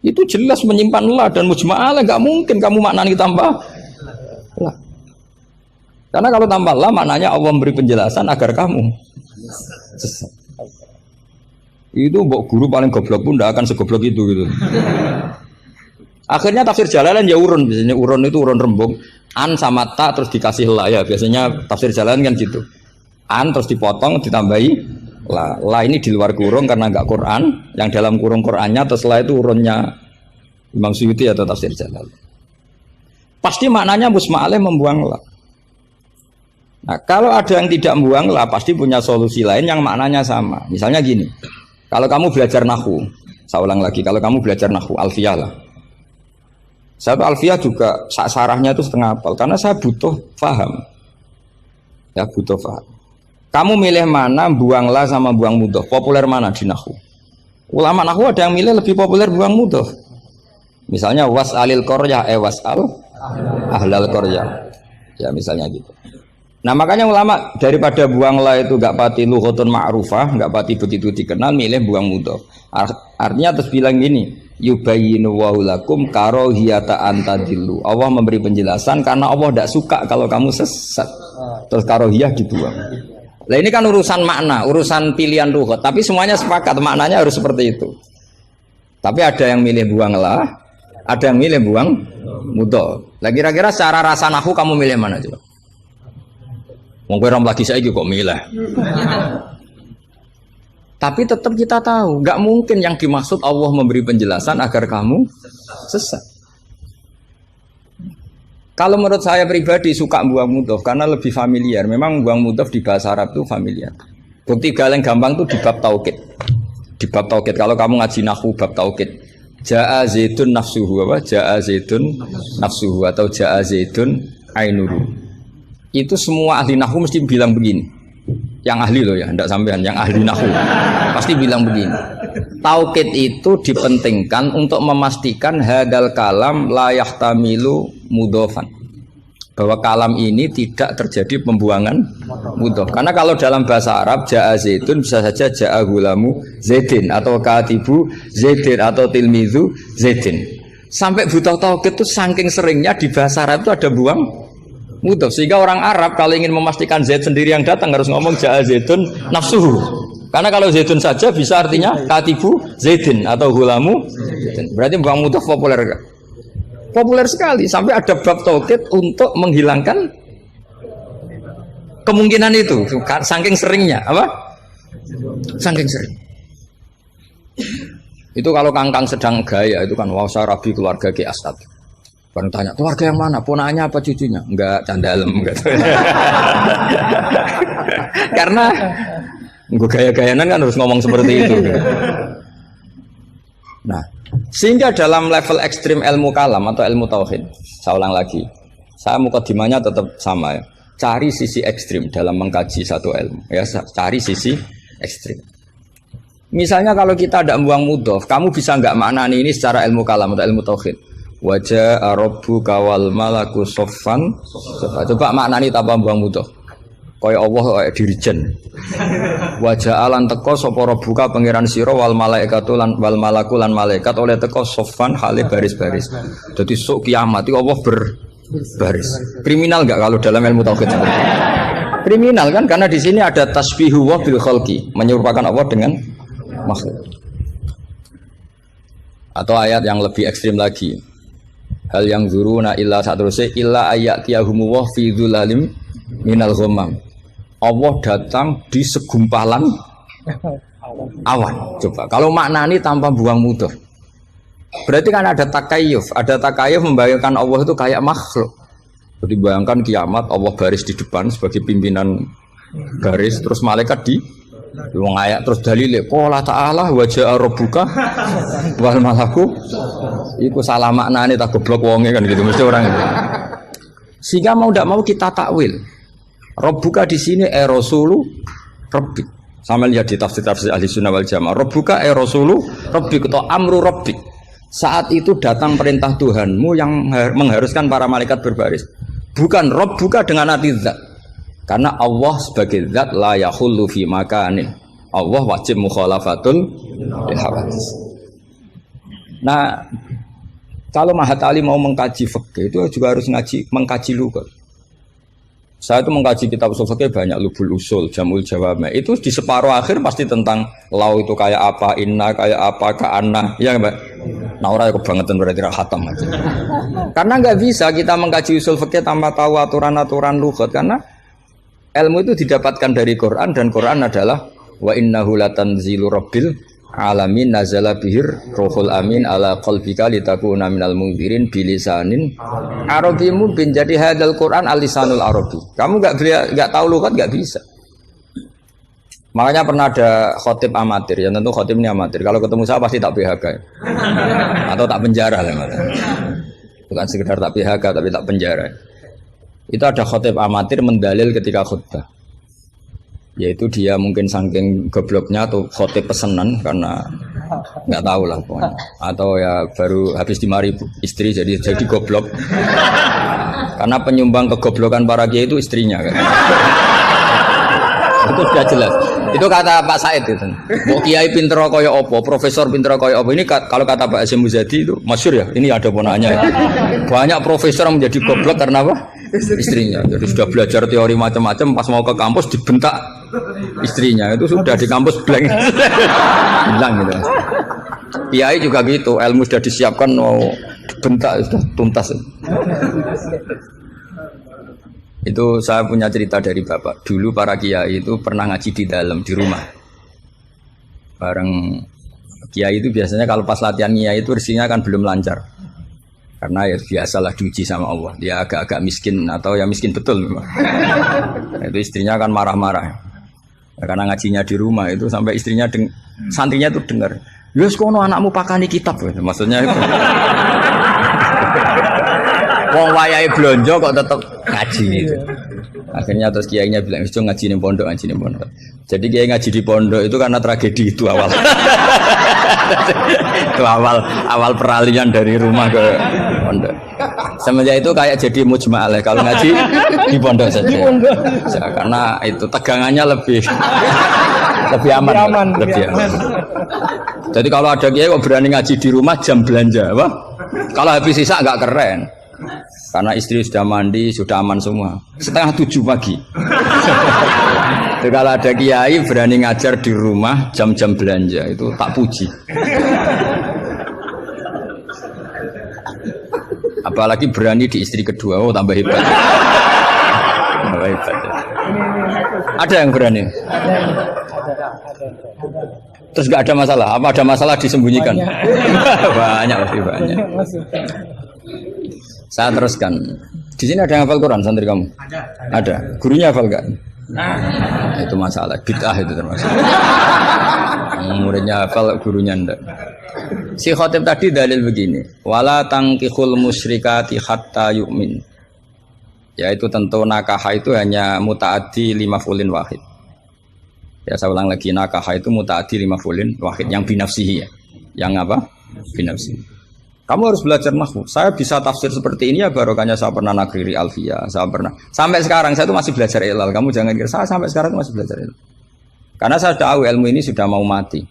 Itu jelas menyimpan la dan mujma'alah, nggak mungkin kamu maknani tambah la. Karena kalau tambah la maknanya Allah memberi penjelasan agar kamu sesat. Itu mbok guru paling goblok pun tidak akan segoblok itu gitu. Akhirnya tafsir Jalalain ya urun, biasanya urun itu urun rembung, an sama ta terus dikasih la ya, biasanya tafsir Jalalain kan gitu. An terus dipotong ditambahi la. La ini di luar kurung karena enggak Quran, yang dalam kurung Qurannya terus la itu urunnya Imam Suyuti atau tafsir Jalalain. Pasti maknanya musma'aleh membuang la. Nah, kalau ada yang tidak membuang la pasti punya solusi lain yang maknanya sama. Misalnya gini. Kalau kamu belajar nahwu, saya ulang lagi, kalau kamu belajar nahwu alfiyah lah. Saya alfiyah juga sarahnya itu setengah hafal karena saya butuh paham. Ya, butuh paham. Kamu milih mana buang la sama buang mudhof? Populer mana di nahwu? Ulama nahwu ada yang milih lebih populer buang mudhof. Misalnya was'alil qaryah was'al ahlal qaryah. Ya misalnya gitu. Nah makanya ulama daripada buang la itu gak pati lughatun ma'rufah, gak pati begitu dikenal, milih buang mudhof. Artinya terus bilang gini, yubayyinu wa lakum karahiyata antadillu. Allah memberi penjelasan karena Allah tidak suka kalau kamu sesat. Terus karohiyah dibuang. Lah ini kan urusan makna, urusan pilihan lughat, tapi semuanya sepakat maknanya harus seperti itu. Tapi ada yang milih buang lah, ada yang milih buang mudhaf. Lah kira-kira secara rasa nahwu kamu milih mana coba? Wong kowe rom lagi saiki kok milih. Tapi tetap kita tahu, nggak mungkin yang dimaksud Allah memberi penjelasan agar kamu sesat. Kalau menurut saya pribadi suka buang mudhaf karena lebih familiar. Memang buang mudhaf di bahasa Arab itu familiar. Bukti paling gampang itu di bab taukid. Di bab taukid kalau kamu ngaji nahwu bab taukid. Jaa zaitun nafsuhu apa? Jaa zaitun nafsuhu atau jaa zaitun ainuru. Itu semua ahli nahwu mesti bilang begini. Yang ahli loh ya, enggak sampean, yang ahli nahwu pasti bilang begini. Taukid itu dipentingkan untuk memastikan hadal kalam la yahtamilu mudhofan. Bahwa kalam ini tidak terjadi pembuangan mudhof. Karena kalau dalam bahasa Arab jaa zaitun bisa saja jaa gulamu zaitin atau katibu zaitin atau tilmizu zaitin. Sampai butuh taukid itu saking seringnya di bahasa Arab itu ada buang mudhof, sehingga orang Arab kalau ingin memastikan Zaid sendiri yang datang harus ngomong jaa zaitun nafsuhu. Karena kalau zaitun saja bisa artinya katibu zaidin atau gulamu zaidin. Berarti buang mudhof populer gak? Populer sekali sampai ada bab taukid untuk menghilangkan kemungkinan itu. Saking seringnya apa? Saking sering. Itu kalau kangkang sedang gaya itu kan wah saya rabi keluarga Ki Astad. Baru tanya, keluarga yang mana? Ponaknya apa cucunya? Enggak, candalem gitu. Karena gue gaya-gayanan kan harus ngomong seperti itu. Nah, sehingga dalam level ekstrim ilmu kalam atau ilmu tauhid, saya ulang lagi, saya mukadimahnya tetap sama ya. Cari sisi ekstrim dalam mengkaji satu ilmu, ya. Cari sisi ekstrim. Misalnya kalau kita tidak buang mudhof, kamu bisa nggak maknani ini secara ilmu kalam atau ilmu tauhid? Wajah Rabbuka wal malaku soffan. Coba maknani tanpa buang mudhof. Kaya Allah kaya dirijen. Wajah alan teko sapa Rabbuka pangeran sira wal malaikatu lan wal malaku lan malaikat oleh teko soffan hale baris-baris. Dadi sok kiamat iki Allah berbaris. Kriminal enggak kalau dalam ilmu tauhid seperti itu? Kriminal kan karena di sini ada tasbihu wa bil khalqi, menyerupakan Allah dengan makhluk. Atau ayat yang lebih ekstrim lagi. Hal yang zuruna illa satruse illa ayatiyahumu wa fi dzulalim minal ghamam. Allah datang di segumpalan awan. Coba kalau maknani tanpa buang mudhof. Berarti kan ada takayuf membayangkan Allah itu kayak makhluk. Jadi bayangkan kiamat Allah baris di depan sebagai pimpinan garis, terus malaikat di wong ayat terus dalile qala ta'ala wa ja'a rabbuka wal malaku. Iku salah maknane tak goblok wonge kan gitu mesti orang itu. Sehingga mau tidak mau kita takwil. Rabbuka di sini rasulu rabbik. Sama lihat di tafsir ahli sunnah wal jamaah. Rabbuka rasulu rabbik atau amru rabbik. Saat itu datang perintah Tuhanmu yang mengharuskan para malaikat berbaris. Bukan Rabbuka dengan arti zat. Karena Allah sebagai zat la yahullu fi makanin. Allah wajib mukhalafatul hawadits. Nah, kalau Mahat Ali mau mengkaji fikih itu juga harus mengkaji lughat. Saya itu mengkaji kitab usul fikih banyak, Lubul Usul, Jamul Jawami. Itu di separuh akhir pasti tentang lau itu kayak apa, inna kayak apa, ka'anna, ya Mbak. Nah orang kebangetan berarti khatam aja. Karena nggak bisa kita mengkaji usul fikih tanpa tahu aturan-aturan lughat, karena ilmu itu didapatkan dari Quran dan Quran adalah wa innahu latanzilu rabbil alamin nazala bihir ruhul amin ala qalbika litakuna minal mundzirin bilisanin arabi mubin. Jadi hadal Quran al-lisanul arabi. Kamu enggak tahu lughat enggak bisa. Makanya pernah ada khotib amatir, yang tentu khotib ini amatir. Kalau ketemu saya pasti tak PHK atau tak penjara lah. Bukan sekedar tak PHK tapi tak penjara. Itu ada khotib amatir mendalil ketika khutbah. Yaitu dia mungkin saking gobloknya atau khotib pesenan karena nggak tahu lah pokoknya. Atau ya baru habis dimari istri jadi goblok. Karena penyumbang kegoblokan para kiai itu istrinya kan. Itu sudah jelas. Itu kata Pak Said itu. Mau kiai pinter kaya apa, profesor pinter kaya apa. Ini kalau kata Pak Hasyim Muzadi itu masyhur ya. Ini ada ponaknya. Ya. Banyak profesor yang menjadi goblok karena apa? Istrinya. Jadi sudah belajar teori macam-macam, pas mau ke kampus dibentak istrinya itu sudah di kampus blank hilang gitu. Kiai juga gitu, ilmu sudah disiapkan mau bentak sudah tuntas. Itu saya punya cerita dari bapak. Dulu para kiai itu pernah ngaji di dalam di rumah. Bareng kiai itu biasanya kalau pas latihan kiai itu rezekinya kan belum lancar. Karena ya biasalah diuji sama Allah. Dia agak-agak miskin atau ya miskin betul memang. Itu istrinya kan marah-marah. Karena ngajinya di rumah itu sampai istrinya santrinya itu dengar. Yus kono anakmu pakani kitab. Maksudnya itu. Wong wayahe blonjo kok tetep ngaji gitu. Akhirnya terus kiainya bilang, "Wis ngaji ning pondok, ngaji ning pondok." Jadi kiai ngaji di pondok itu karena tragedi itu awal. Itu awal peralihan dari rumah ke pondok. Semenjak itu kayak jadi mujma'ah kalau ngaji di pondok saja. Karena itu tegangannya lebih aman. Jadi kalau ada kiai kok berani ngaji di rumah jam belanja, apa? Kalau habis sisa enggak keren. Karena istri sudah mandi, sudah aman semua. 6:30 pagi. Jadi kalau ada kiai berani ngajar di rumah jam-jam belanja itu tak puji. Apalagi berani di istri kedua, oh tambah hebat. Tambah hebat. Ada yang berani? Terus nggak ada masalah? Apa ada masalah disembunyikan? Banyak pasti banyak. Saya teruskan. Di sini ada yang hafal Quran santri kamu? Ada. Gurunya hafal nggak? Itu masalah. Bid'ah itu termasuk. Muridnya hafal, gurunya enggak. Si khotib tadi dalil begini. Wala tangkihul musyrikati hatta yu'min. Yaitu tentu nakah itu hanya muta'addi li maf'ulin wahid. Ya saya ulang lagi, nakah itu muta'addi li maf'ulin wahid yang binafsihi ya. Yang apa? Binafsihi. Kamu harus belajar nahwu. Saya bisa tafsir seperti ini ya barokahnya saya pernah nagriri alfiyah, saya pernah. Sampai sekarang saya itu masih belajar ilal. Kamu jangan kira saya sampai sekarang itu masih belajar ilal. Karena saya tahu ilmu ini sudah mau mati.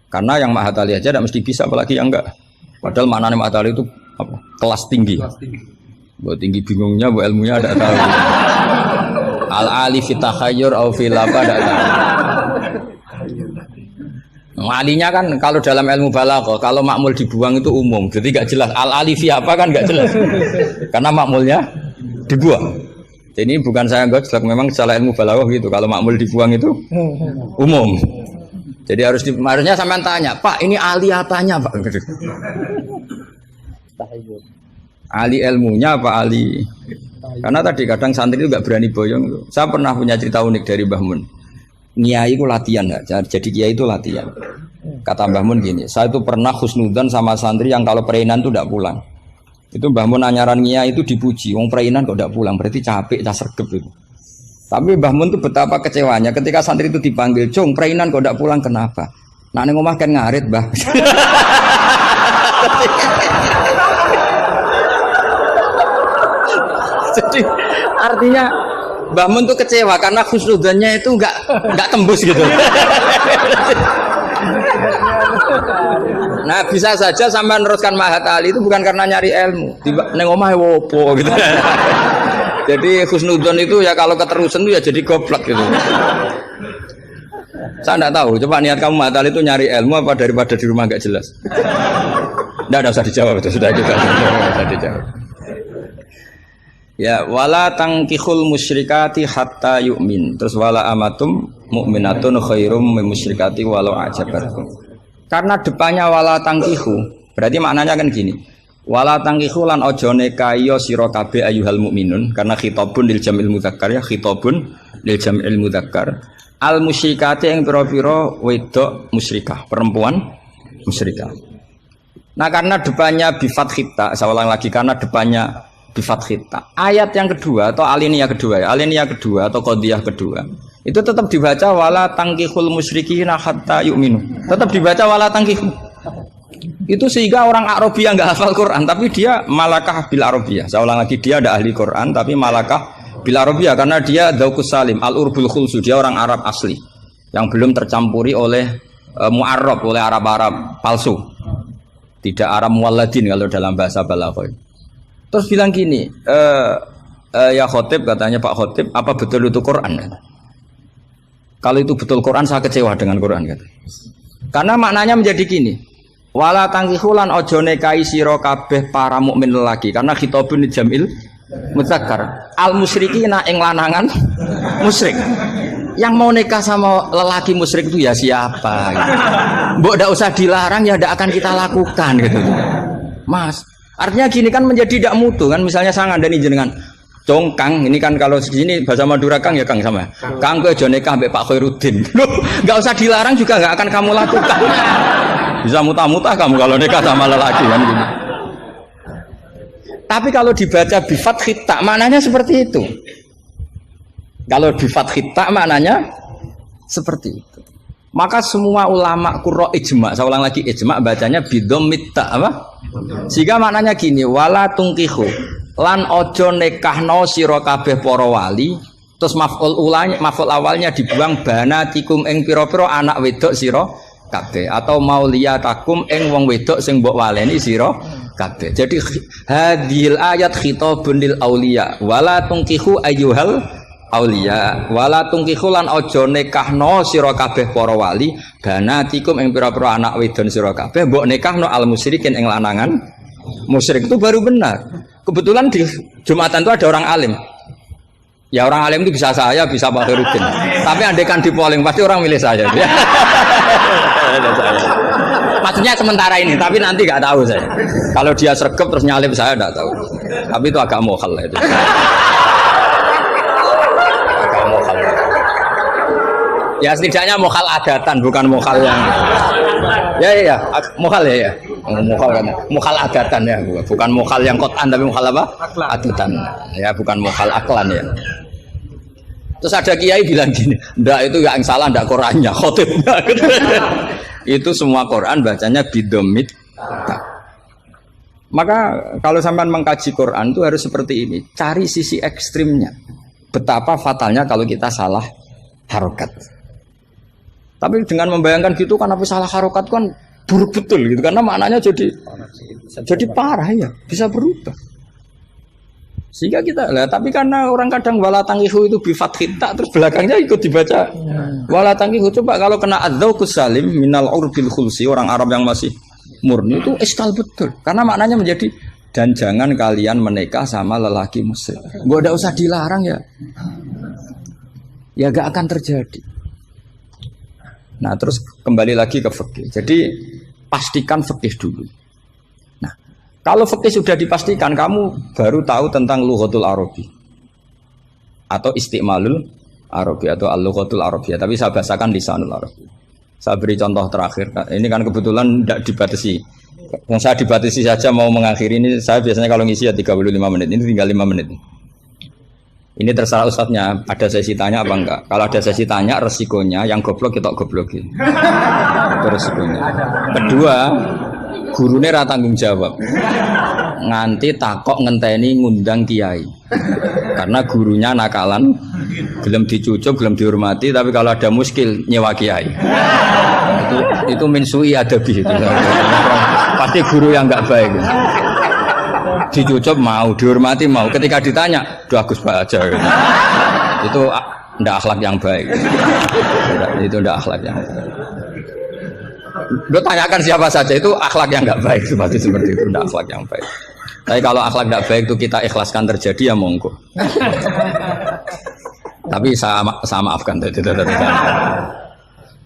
Karena yang Mahatali aja tidak mesti bisa, apalagi yang enggak. Padahal maknanya Mahatali itu apa? Kelas tinggi. Buat tinggi bingungnya, buat ilmunya tidak tahu. Al-ali fitahayyur au fil apa tidak tahu. Alinya kan kalau dalam ilmu balaghah kalau makmul dibuang itu umum, jadi nggak jelas al-alifi apa kan nggak jelas, karena makmulnya dibuang. Jadi ini bukan saya nggak jelas, memang salah ilmu balaghah gitu. Kalau makmul dibuang itu umum, jadi harusnya sampean tanya, Pak ini ali apanya Pak? Ali ilmunya apa ali? Karena tadi kadang santri itu nggak berani boyong. Saya pernah punya cerita unik dari Mbah Mun. Kiai itu latihan, jadi kiai itu latihan. Kata Mbah Mun gini, saya itu pernah husnudzan sama santri yang kalau pereinan itu tidak pulang. Itu Mbah Mun anyaran kiai itu dipuji, wong pereinan kok tidak pulang, berarti capek, sergep itu. Tapi Mbah Mun itu betapa kecewanya ketika santri itu dipanggil, "Cung, pereinan kok tidak pulang, kenapa?" Nah, ning omah kan ngarit, Mbah. Jadi artinya Mbah Mun tuh kecewa karena khusnudzannya itu enggak tembus gitu. Nah, bisa saja sampai meneruskan Mahatali itu bukan karena nyari ilmu, neng omah wopo gitu. Jadi khusnudzan itu ya kalau keterusan itu ya jadi goblok gitu. Saya enggak tahu, coba niat kamu Mahatali itu nyari ilmu apa daripada di rumah enggak jelas. Enggak usah dijawab itu, sudah kita sudah dijawab. Ya wala tangkihul musyrikati hatta yu'min. Terus wala amatum mu'minatun khairum min musyrikati walau ajabatkum. Karena depannya wala tangkihu, berarti maknanya kan gini. Wala tangkihu lan ojo nekayo sira kabeh ayyuhal mukminun, karena khitabun lil jamil mudzakkar ya, khitabun lil jamil mudzakkar. Al musyrikati yang pira-pira wedok musyrikah, perempuan musyrikah. Nah, karena depannya bi fathita, saya ulang lagi, karena depannya bifat khita. Ayat yang kedua atau alinea kedua atau qadhiyah kedua itu tetap dibaca wala tangkihul musyrikina hatta yu'minu. Tetap dibaca wala tangkihu. Itu sehingga orang Arabia enggak hafal Quran tapi dia malakah bil Arabia. Saya ulang lagi, dia ada ahli Quran tapi malakah bil Arabia karena dia dzauqus salim, al-urbul khulsu, dia orang Arab asli yang belum tercampuri oleh mu'arrab, oleh Arab-Arab palsu. Tidak Arab muwalladin kalau dalam bahasa balaghah. Terus bilang gini, ya khotib, katanya Pak Khotib, apa betul itu Quran? Kalau itu betul Quran, saya kecewa dengan Quran kata. Karena maknanya menjadi gini. Wala tangkihulan ojo nekai siro kabeh para mukmin lelaki. Karena khitabun jamil mudzakkar. Al musyrikina ing lanangan musyrik. Yang mau nikah sama lelaki musyrik itu ya siapa? Gitu. Mbok ndak usah dilarang ya ndak akan kita lakukan gitu. Mas, artinya gini kan menjadi tidak mutu kan. Misalnya saya ngandani jenengan. Dong Kang, ini kan kalau di sini bahasa Madura Kang ya Kang sama. Kang kowe aja nikah mbek Pak Khairuddin. Enggak usah dilarang juga enggak akan kamu lakukan. Bisa muta-muta kamu kalau nikah sama lelaki kan gitu. Tapi kalau dibaca bi fathit ta maknanya seperti itu. Kalau bi fathit ta maknanya seperti itu. Maka semua ulama qurra ijma, saya ulang lagi ijma bacanya bi dhammit ta apa? Sehingga maknanya gini, wala tungkihu lan ojo nekahno sira kabeh para wali, terus maf'ul awalnya dibuang banatikum ing pira-pira anak wedok sira kabeh atau mauliyatakum ing wong wedok sing mbok waleni sira kabeh. Jadi hadhil ayat khitabun lil auliya wala tungkihu ayyuhal auliya wala tungkihu lan ojo nekahno sira kabeh para wali banatikum ing pira-pira anak wedon sira kabeh mbok nekahno al musyrikin ing lanangan musyrik. Itu baru benar. Kebetulan di Jumatan itu ada orang alim. Ya orang alim itu bisa saya, bisa Pak Khairuddin. Tapi andaikan di polling pasti orang milih saya. Maksudnya sementara ini, tapi nanti nggak tahu saya. Kalau dia sregep terus nyalip saya nggak tahu. Tapi itu agak mokhal itu. Agak mokhal. Ya setidaknya mokhal adatan, bukan mokhal yang. Ya, mokhal ya. Mukhal kan, mukhal adatan ya, bukan mukhal yang kotan tapi mukhal apa? Adatan, ya bukan mukhal aklan ya. Terus ada kiai bilang gini, ndak itu yang salah ndak Qurannya, khotibnya. Itu semua Quran bacanya bidomit. Maka kalau sampean mengkaji Quran itu harus seperti ini, cari sisi ekstrimnya. Betapa fatalnya kalau kita salah harokat. Tapi dengan membayangkan gitu kan, apa salah harokat kan buruk betul gitu karena maknanya jadi parah ya, bisa berubah. Sehingga kita lah, tapi karena orang kadang wala tangihu itu bi fathit ta terus belakangnya ikut dibaca wala tangihu. Coba kalau kena adzauqus salim minal urbil khulsi, orang Arab yang masih murni itu iskal betul karena maknanya menjadi dan jangan kalian menikah sama lelaki musyrik. Gak ada usah dilarang ya gak akan terjadi. Nah terus kembali lagi ke fikih. Jadi pastikan fikih dulu. Nah kalau fikih sudah dipastikan, kamu baru tahu tentang lughatul arabi atau istimalul arabi atau al-lughatul arabiyah. Tapi saya bahasakan lisanul arabi. Saya beri contoh terakhir. Ini kan kebetulan tidak dibatasi. Yang saya dibatasi saja mau mengakhiri ini. Saya biasanya kalau ngisi ya 35 menit. Ini tinggal 5 menit. Ini terserah ustadznya, ada sesi tanya apa enggak. Kalau ada sesi tanya, resikonya yang goblok kita goblokin. Itu resikonya. Kedua, gurunya ra tanggung jawab. Nganti takok ngenteni ngundang kiai. Karena gurunya nakalan, gelem dicucuk, gelem dihormati, tapi kalau ada muskil nyewa kiai. Itu min sui adabi itu. Pasti guru yang enggak baik. Dicucuk mau, dihormati mau, ketika ditanya udah Gus Pak aja gitu. Itu ndak akhlak yang baik. Itu ndak akhlak yang baik. Lo tanyakan siapa saja itu akhlak yang nggak baik, seperti itu ndak akhlak yang baik. Tapi kalau akhlak nggak baik itu kita ikhlaskan terjadi ya monggo. Tapi saya maafkan.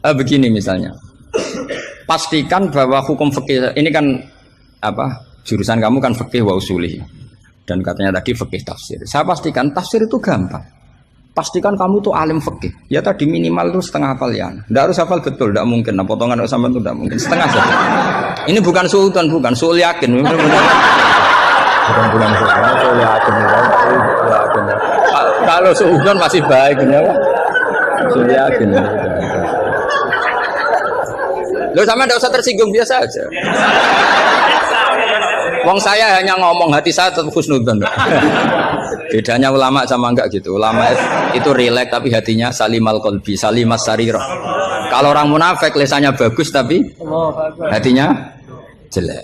Begini misalnya, pastikan bahwa hukum fikih ini kan apa? Jurusan kamu kan fikih wa usulih. Dan katanya tadi fikih tafsir. Saya pastikan tafsir itu gampang. Pastikan kamu itu alim fikih. Ya tadi minimal itu setengah hafal ya. Tidak harus hafal betul, tidak mungkin. Nah, potongan sama itu tidak mungkin. Setengah saja. Ini bukan sultan, bukan sul yakin. Bukan sul yakin. Kalau sultan masih baik ya. Sul yakin. Loh sama tidak usah tersinggung, biasa aja. Wong saya hanya ngomong, hati saya tetap husnudzon. Bedanya ulama sama enggak gitu. Ulama itu rileks tapi hatinya salimal qalbi, salimas sarirah. Kalau orang munafik lisannya bagus tapi hatinya jelek.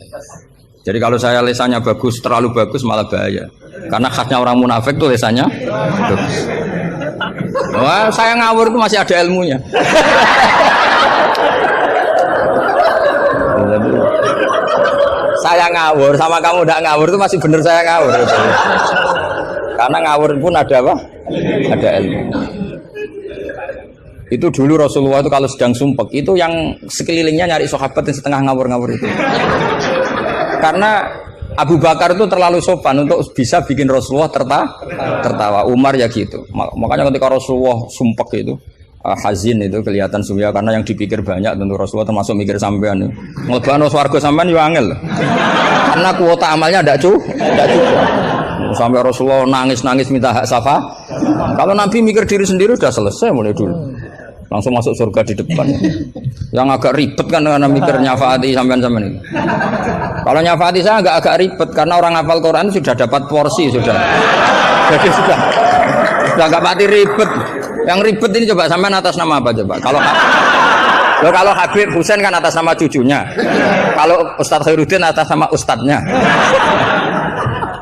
Jadi kalau saya lisannya bagus, terlalu bagus malah bahaya. Karena khasnya orang munafik tuh lisannya bagus. Wah, saya ngawur itu masih ada ilmunya. Saya ngawur sama kamu tidak ngawur itu masih benar saya ngawur. Karena ngawur pun ada apa? Ada ilmu. Itu dulu Rasulullah itu kalau sedang sumpek itu yang sekelilingnya nyari sahabat yang setengah ngawur-ngawur itu. Karena Abu Bakar itu terlalu sopan untuk bisa bikin Rasulullah tertawa. Umar ya gitu. Makanya ketika Rasulullah sumpek itu hazin itu kelihatan suya karena yang dipikir banyak tentu Rasulullah termasuk mikir sampean. Ngelebano swarga sampean yo angel. Karena kuota amalnya tidak cukup. Sampai Rasulullah nangis-nangis minta hak syafa. Kalau Nabi mikir diri sendiri sudah selesai mulai dulu. Langsung masuk surga di depan. Yang agak ribet kan karena mikir nyafaati sampean-sampean itu. Kalau nyafaati saya agak ribet karena orang hafal Quran sudah dapat porsi sudah. Jadi sudah enggak mati ribet. Yang ribet ini coba sampean atas nama apa coba? Kalau Habib Husain kan atas nama cucunya. Kalau Ustadz Khairuddin atas nama ustadznya.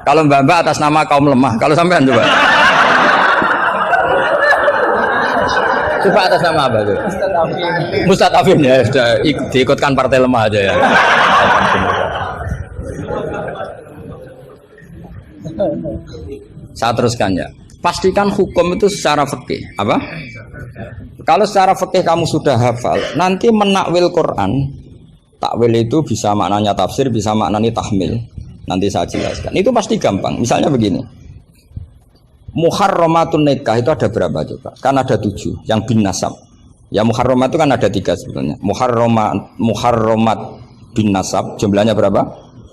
Kalau Mbak atas nama kaum lemah. Kalau sampean coba. Coba atas nama apa tuh? Ustadz Afin ya, sudah diikutkan partai lemah aja ya. Saya teruskan ya. Pastikan hukum itu secara fikih. Apa? Kalau secara fikih kamu sudah hafal, nanti menakwil Quran, takwil itu bisa maknanya tafsir, bisa maknanya tahmil. Nanti saya jelaskan. Itu pasti gampang. Misalnya begini. Muharramatun nikah itu ada berapa coba? Kan ada 7 yang bin nasab. Ya muharramat itu kan ada 3 sebetulnya. Muharramat bin nasab jumlahnya berapa?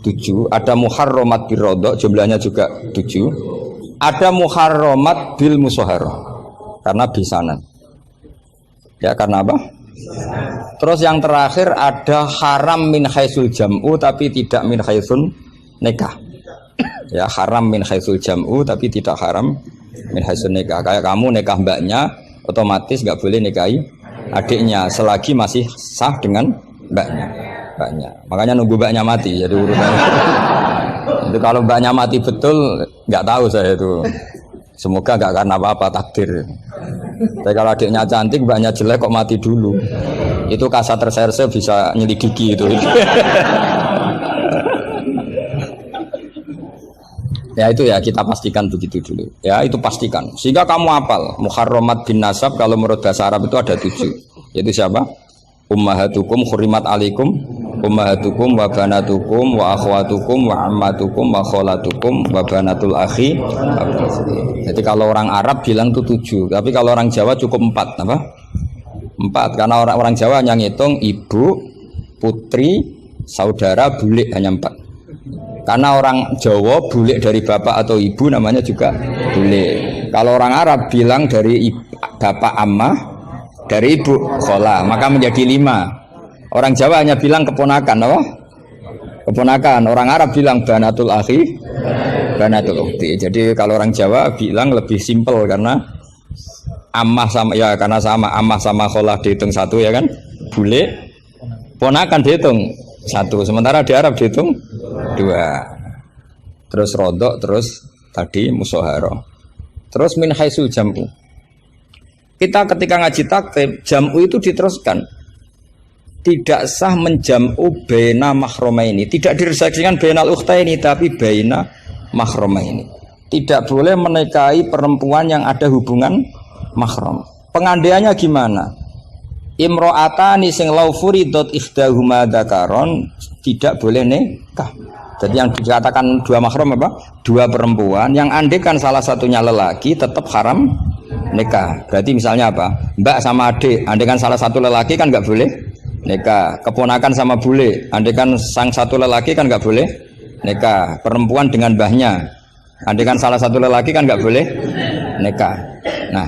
7. Ada muharramat birodok jumlahnya juga 7. Ada muharramat bil musoharoh karena bisanan. Ya karena apa? Terus yang terakhir ada haram min khaisul jam'u tapi tidak min khaisun nikah. Ya haram min khaisul jam'u tapi tidak haram min khaisun nikah. Kayak kamu nikah mbaknya otomatis nggak boleh nikahi adiknya selagi masih sah dengan mbaknya. Makanya nunggu mbaknya mati jadi urutannya. Itu kalau mbaknya mati betul nggak tahu saya itu. Semoga nggak karena apa-apa takdir. Tapi kalau adiknya cantik mbaknya jelek kok mati dulu. Itu kasat reserse bisa nyelidiki itu. Ya itu ya kita pastikan begitu dulu. Ya itu pastikan. Sehingga kamu hafal muharramat bin nasab kalau menurut bahasa Arab itu ada 7. Yaitu siapa? Ummahatukum hurimat alaikum ummahatukum wa banatukum wa akhwatukum wa ammatukum wa kholatukum wa banatul akhi. Jadi kalau orang Arab bilang itu 7. Tapi kalau orang Jawa cukup 4. Apa? 4 karena orang Jawa hanya ngitung ibu, putri, saudara, bule hanya 4. Karena orang Jawa bule dari bapak atau ibu namanya juga bule. Kalau orang Arab bilang dari bapak ammah, dari ibu khola, maka menjadi 5. Orang Jawa hanya bilang keponakan, apa? Keponakan. Orang Arab bilang banatul akhi, banatul ukhti. Jadi kalau orang Jawa bilang lebih simpel karena ammah sama ya karena sama ammah sama khola dihitung 1 ya kan? Bule, ponakan dihitung 1. Sementara di Arab dihitung 2. Terus rodok, terus tadi musoharo. Terus min haisul jam'u. Kita ketika ngaji taktib, jam'u itu diteruskan. Tidak sah menjam'u baina mahromaini. Tidak diresaksikan bainal ukhtaini, tapi baina mahromaini. Tidak boleh menikahi perempuan yang ada hubungan mahram. Pengandaiannya gimana? Imro'atani sing lau furidot ikhdahuma dzakaron tidak boleh nikah. Jadi yang dikatakan 2 mahram apa? 2 perempuan yang andekan salah satunya lelaki tetap haram nikah. Berarti misalnya apa? Mbak sama adik, andekan salah satu lelaki kan nggak boleh nikah. Keponakan sama bule, andekan sang satu lelaki kan nggak boleh nikah. Perempuan dengan mbahnya, andekan salah satu lelaki kan nggak boleh nikah. Nah,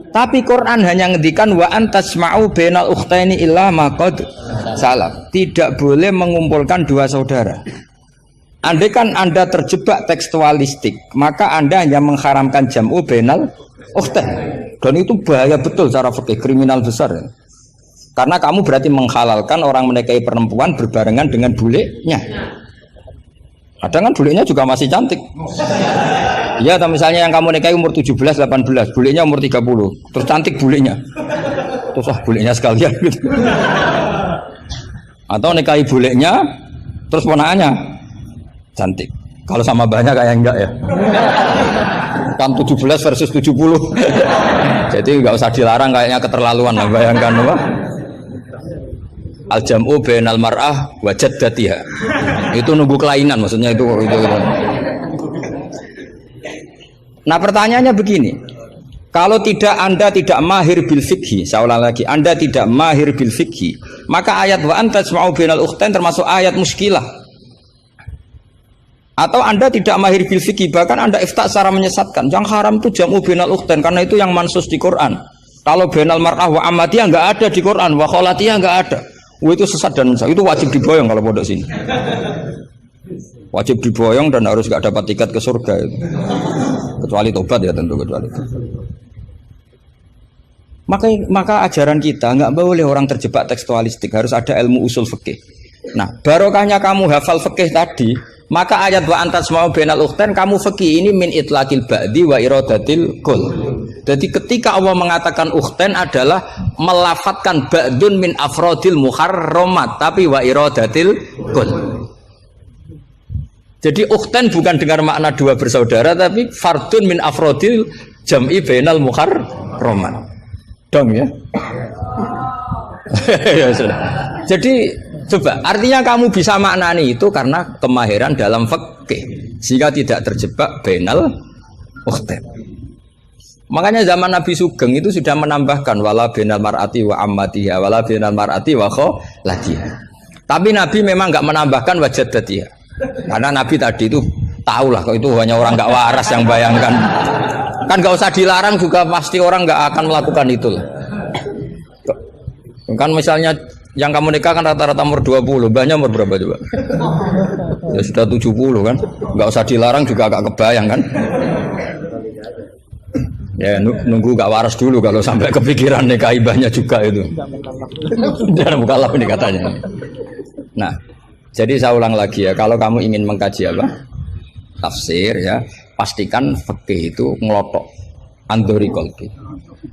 tapi Quran hanya ngendikan wa antasma'u bainal ukhtaini illa ma qad salaf. Tidak boleh mengumpulkan 2 saudara. Andai kan Anda terjebak tekstualistik, maka Anda hanya mengharamkan jam'u bainal ukhtain. Dan itu bahaya betul secara fikih, kriminal besar. Karena kamu berarti menghalalkan orang menikahi perempuan berbarengan dengan bulenya. Kadang kan bulenya juga masih cantik. Ya, atau misalnya yang kamu nikahi umur 17, 18, bulenya umur 30. Terus cantik bulenya. Terus bulenya sekalian gitu. Atau nikahi bulenya terus ponakannya cantik. Kalau sama banyak kayak enggak ya. Kan 17 versus 70. Jadi enggak usah dilarang, kayaknya keterlaluan lah, bayangkan apa? Al-jam'u bainal mar'ah wa jaddatiha. Itu nunggu kelainan maksudnya itu. Nah, pertanyaannya begini. Kalau Anda tidak mahir bil fikhi, saya ulang lagi, Anda tidak mahir bil fikhi, maka ayat wa antajma'u bainal ukhtain termasuk ayat muskilah. Atau Anda tidak mahir bil fikhi, bahkan Anda ifta secara menyesatkan. Yang haram itu jam'u bainal ukhtain karena itu yang mansus di Quran. Kalau bainal mar'ah wa ammatiyah enggak ada di Quran, wa kholatiyah enggak ada. Itu sesat dan itu wajib diboyong kalau pondok sini. Wajib diboyong dan harus enggak dapat tiket ke surga itu. Kecuali tobat ya tentu, kecuali itu. Maka ajaran kita nggak boleh orang terjebak tekstualistik, harus ada ilmu usul fikih. Nah, barokahnya kamu hafal fikih tadi, maka ayat wa antajma'u bainal ukhtain kamu fikih ini min itlaqil ba'di wa iradatil kul. Jadi ketika Allah mengatakan ukhtain adalah melafatkan ba'dun min afrodil muharramat, tapi wa iradatil kul. Jadi ukhtain bukan dengan makna dua bersaudara, tapi fardun min afrodil jam'i bainal muharramat. Dong ya. Ya sudah. Jadi coba artinya kamu bisa maknani itu karena kemahiran dalam fikih sehingga tidak terjebak bainal ukhtain. Makanya zaman Nabi Sugeng itu sudah menambahkan wala bainal mar'ati wa ammatiha wala bainal mar'ati wa kholatiha. Tapi Nabi memang enggak menambahkan wa jaddatiha. Karena Nabi tadi itu tahulah kalau itu hanya orang enggak waras yang bayangkan. Kan nggak usah dilarang juga pasti orang nggak akan melakukan itu. Kan misalnya yang kamu nikah kan rata-rata umur 20, banyak umur berapa coba? Ya sudah 70 kan, nggak usah dilarang juga agak kebayang kan? Ya nunggu nggak waras dulu kalau sampai kepikiran nikah ibahnya juga itu. Jangan buka lap ini katanya. Nah, jadi saya ulang lagi ya, kalau kamu ingin mengkaji apa? Tafsir ya, pastikan fikih itu ngelotok andori kolbi.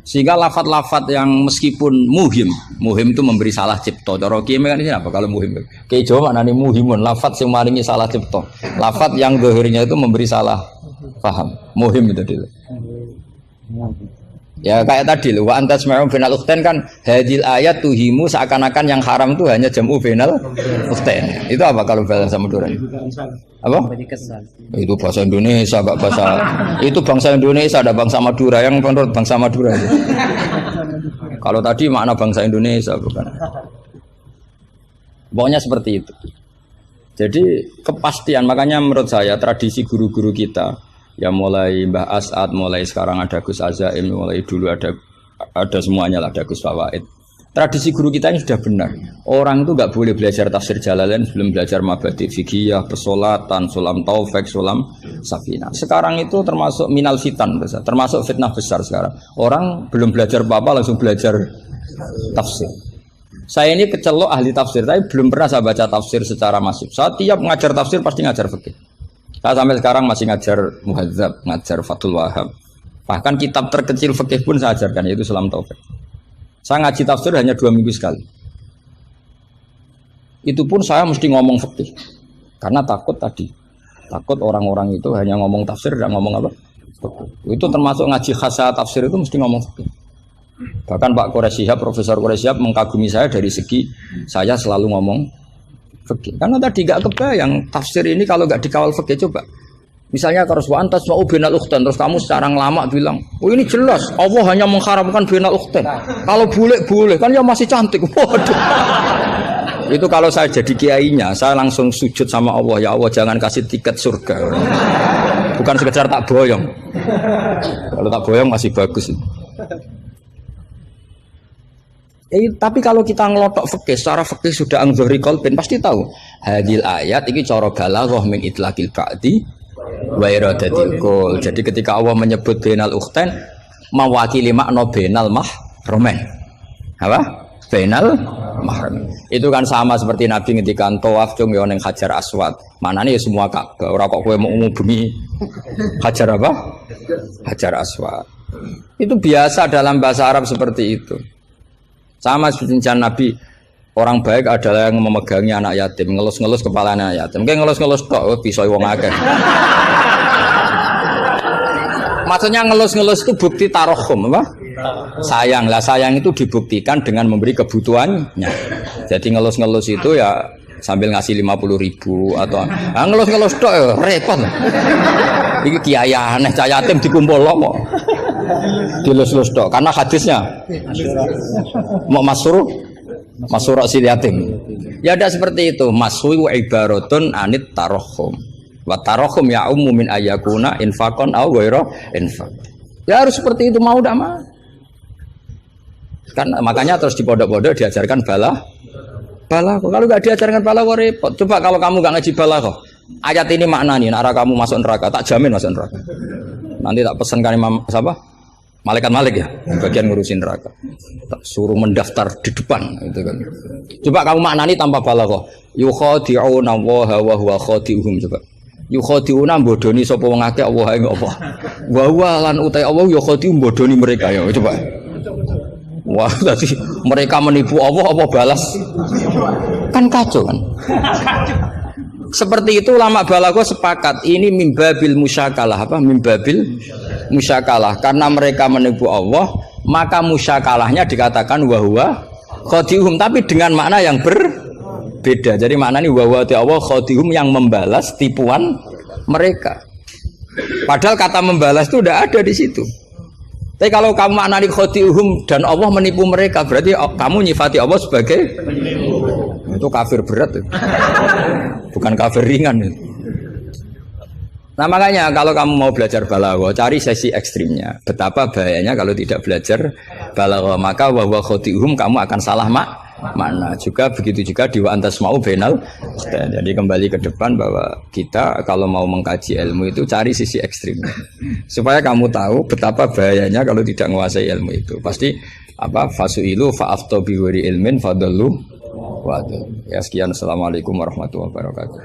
Sehingga lafat-lafat yang meskipun muhim itu memberi salah cipta. Cara kiai kan ini apa kalau muhim? Kiai Jawa maknane muhimun, lafat yang maringi salah cipta. Lafat yang zahirnya itu memberi salah paham. Muhim itu dulu. Ya kayak tadi loh, wa antajma'u bainal ukhtain kan hadil ayat tuhimu seakan-akan yang haram itu hanya jam'u bainal ukhtain. Itu apa kalau bahasa Madura? Apa? Itu bahasa Indonesia, enggak bahasa. Itu bangsa Indonesia, ada bangsa Madura yang menurut bangsa Madura itu. Kalau tadi makna bangsa Indonesia bukan. Pokoknya seperti itu. Jadi kepastian, makanya menurut saya tradisi guru-guru kita ya mulai Mbah As'ad, mulai sekarang ada Gus Azaim, mulai dulu ada semuanya lah, ada Gus Fawaid. Tradisi guru kita ini sudah benar. Orang itu nggak boleh belajar tafsir Jalalain sebelum belajar mabadi fikih, pesolatan, sulam taufik, sulam safina. Sekarang itu termasuk minal fitan besar, termasuk fitnah besar sekarang. Orang belum belajar apa-apa langsung belajar tafsir. Saya ini kecelok ahli tafsir, tapi belum pernah saya baca tafsir secara masif. Saya tiap mengajar tafsir pasti ngajar fikih. Saya sampai sekarang masih ngajar Muhadzab, ngajar Fathul Wahab. Bahkan kitab terkecil fikih pun saya ajarkan, yaitu Sulam Taufik. Saya ngaji tafsir hanya 2 minggu sekali. Itu pun saya mesti ngomong fikih. Karena takut tadi. Takut orang-orang itu hanya ngomong tafsir, tidak ngomong apa? Fikih. Itu termasuk ngaji khasa tafsir itu mesti ngomong fikih. Bahkan Pak Quraisyihab, Profesor Quraisyihab mengagumi saya dari segi saya selalu ngomong fikih. Karena tadi gak kebayang tafsir ini kalau gak dikawal fikih. Coba misalnya harus wa antajma'u bainal ukhtain, terus kamu secara lama bilang oh ini jelas Allah hanya mengharamkan bainal ukhtain, kalau boleh kan ya masih cantik. Waduh. Itu kalau saya jadi kiainya saya langsung sujud sama Allah, ya Allah jangan kasih tiket surga, bukan sekedar tak boyong. Kalau tak boyong masih bagus. Tapi kalau kita ngelotok fikih, secara fikih sudah angzori kolbin pasti tahu hadil ayat ini cara balaghah min itlaqil ba'di wa iradatil kul. Jadi ketika Allah menyebut bainal ukhtain mewakili makna bainal mahramin. Apa? Bainal mahramin. Itu kan sama seperti Nabi ngendikan tawaf cung yo ning Hajar Aswad. Manane ya semua Ka'bah. Ora kok kowe mau ngubengi Hajar apa? Hajar aswad. Itu biasa dalam bahasa Arab seperti itu. Sama seperti Nabi, orang baik adalah yang memegangi anak yatim, ngelus-ngelus kepala anak yatim. Kayak ngelus-ngelus tok bisa wong akeh. Maksudnya ngelus-ngelus itu bukti tarohum apa? Sayang lah, sayang itu dibuktikan dengan memberi kebutuhannya. Jadi ngelus-ngelus itu ya sambil ngasih 50.000 atau ngelus-ngelus tok ya repot. Iki kiai aneh cah yatim dikumpul lomo. Dilus-lus tok karena hadisnya mau masur si yatim. Ya ada seperti itu. Masui wa ibaratun anit tarohum. Wa tarohum ya min ayakuna infakon au ghairu infak. Ya harus seperti itu mau tidak mau. Kan makanya terus di pondok-pondok diajarkan balaghah. Kalau nggak diajarkan balaghah repot. Coba kalau kamu nggak ngaji balaghah, ayat ini maknanya arah kamu masuk neraka, tak jamin masuk neraka. Nanti tak pesankan Imam siapa? Malaikat Malik ya, bagian ngurusin neraka. Tak suruh mendaftar di depan gitu kan. Coba kamu maknani tanpa balaghah. Yukhadi'una wa huwa khadi'uhum coba. Yukhadi'una bodoni sapa wong akeh Allah ing apa. Wa huwa lan utai Allah yukhadi'u bodoni mereka ya coba. Wah, tadi mereka menipu Allah apa balas? Kan kacau kan? Seperti itu ulama balaghah sepakat ini mimbabil musyakalah apa? Mimbabil musyakalah karena mereka menipu Allah, maka musyakalahnya dikatakan wa huwa khadihum tapi dengan makna yang berbeda. Jadi maknanya wa huwa Allah khadihum yang membalas tipuan mereka. Padahal kata membalas itu udah ada di situ. Tapi kalau kamu maknani khadi'uhum dan Allah menipu mereka, berarti kamu nyifati Allah sebagai itu kafir berat itu. Bukan kafir ringan itu. Nah makanya kalau kamu mau belajar balaghah, cari sesi ekstrimnya. Betapa bahayanya kalau tidak belajar balaghah, maka wa huwa khadi'uhum kamu akan salah makna. Juga begitu juga di wa antas mau benal. Jadi kembali ke depan bahwa kita kalau mau mengkaji ilmu itu cari sisi ekstrim supaya kamu tahu betapa bahayanya kalau tidak menguasai ilmu itu. Pasti apa fasuilu fa'afto biwari ilmin fadallu wa ya sekian. Assalamualaikum warahmatullahi wabarakatuh.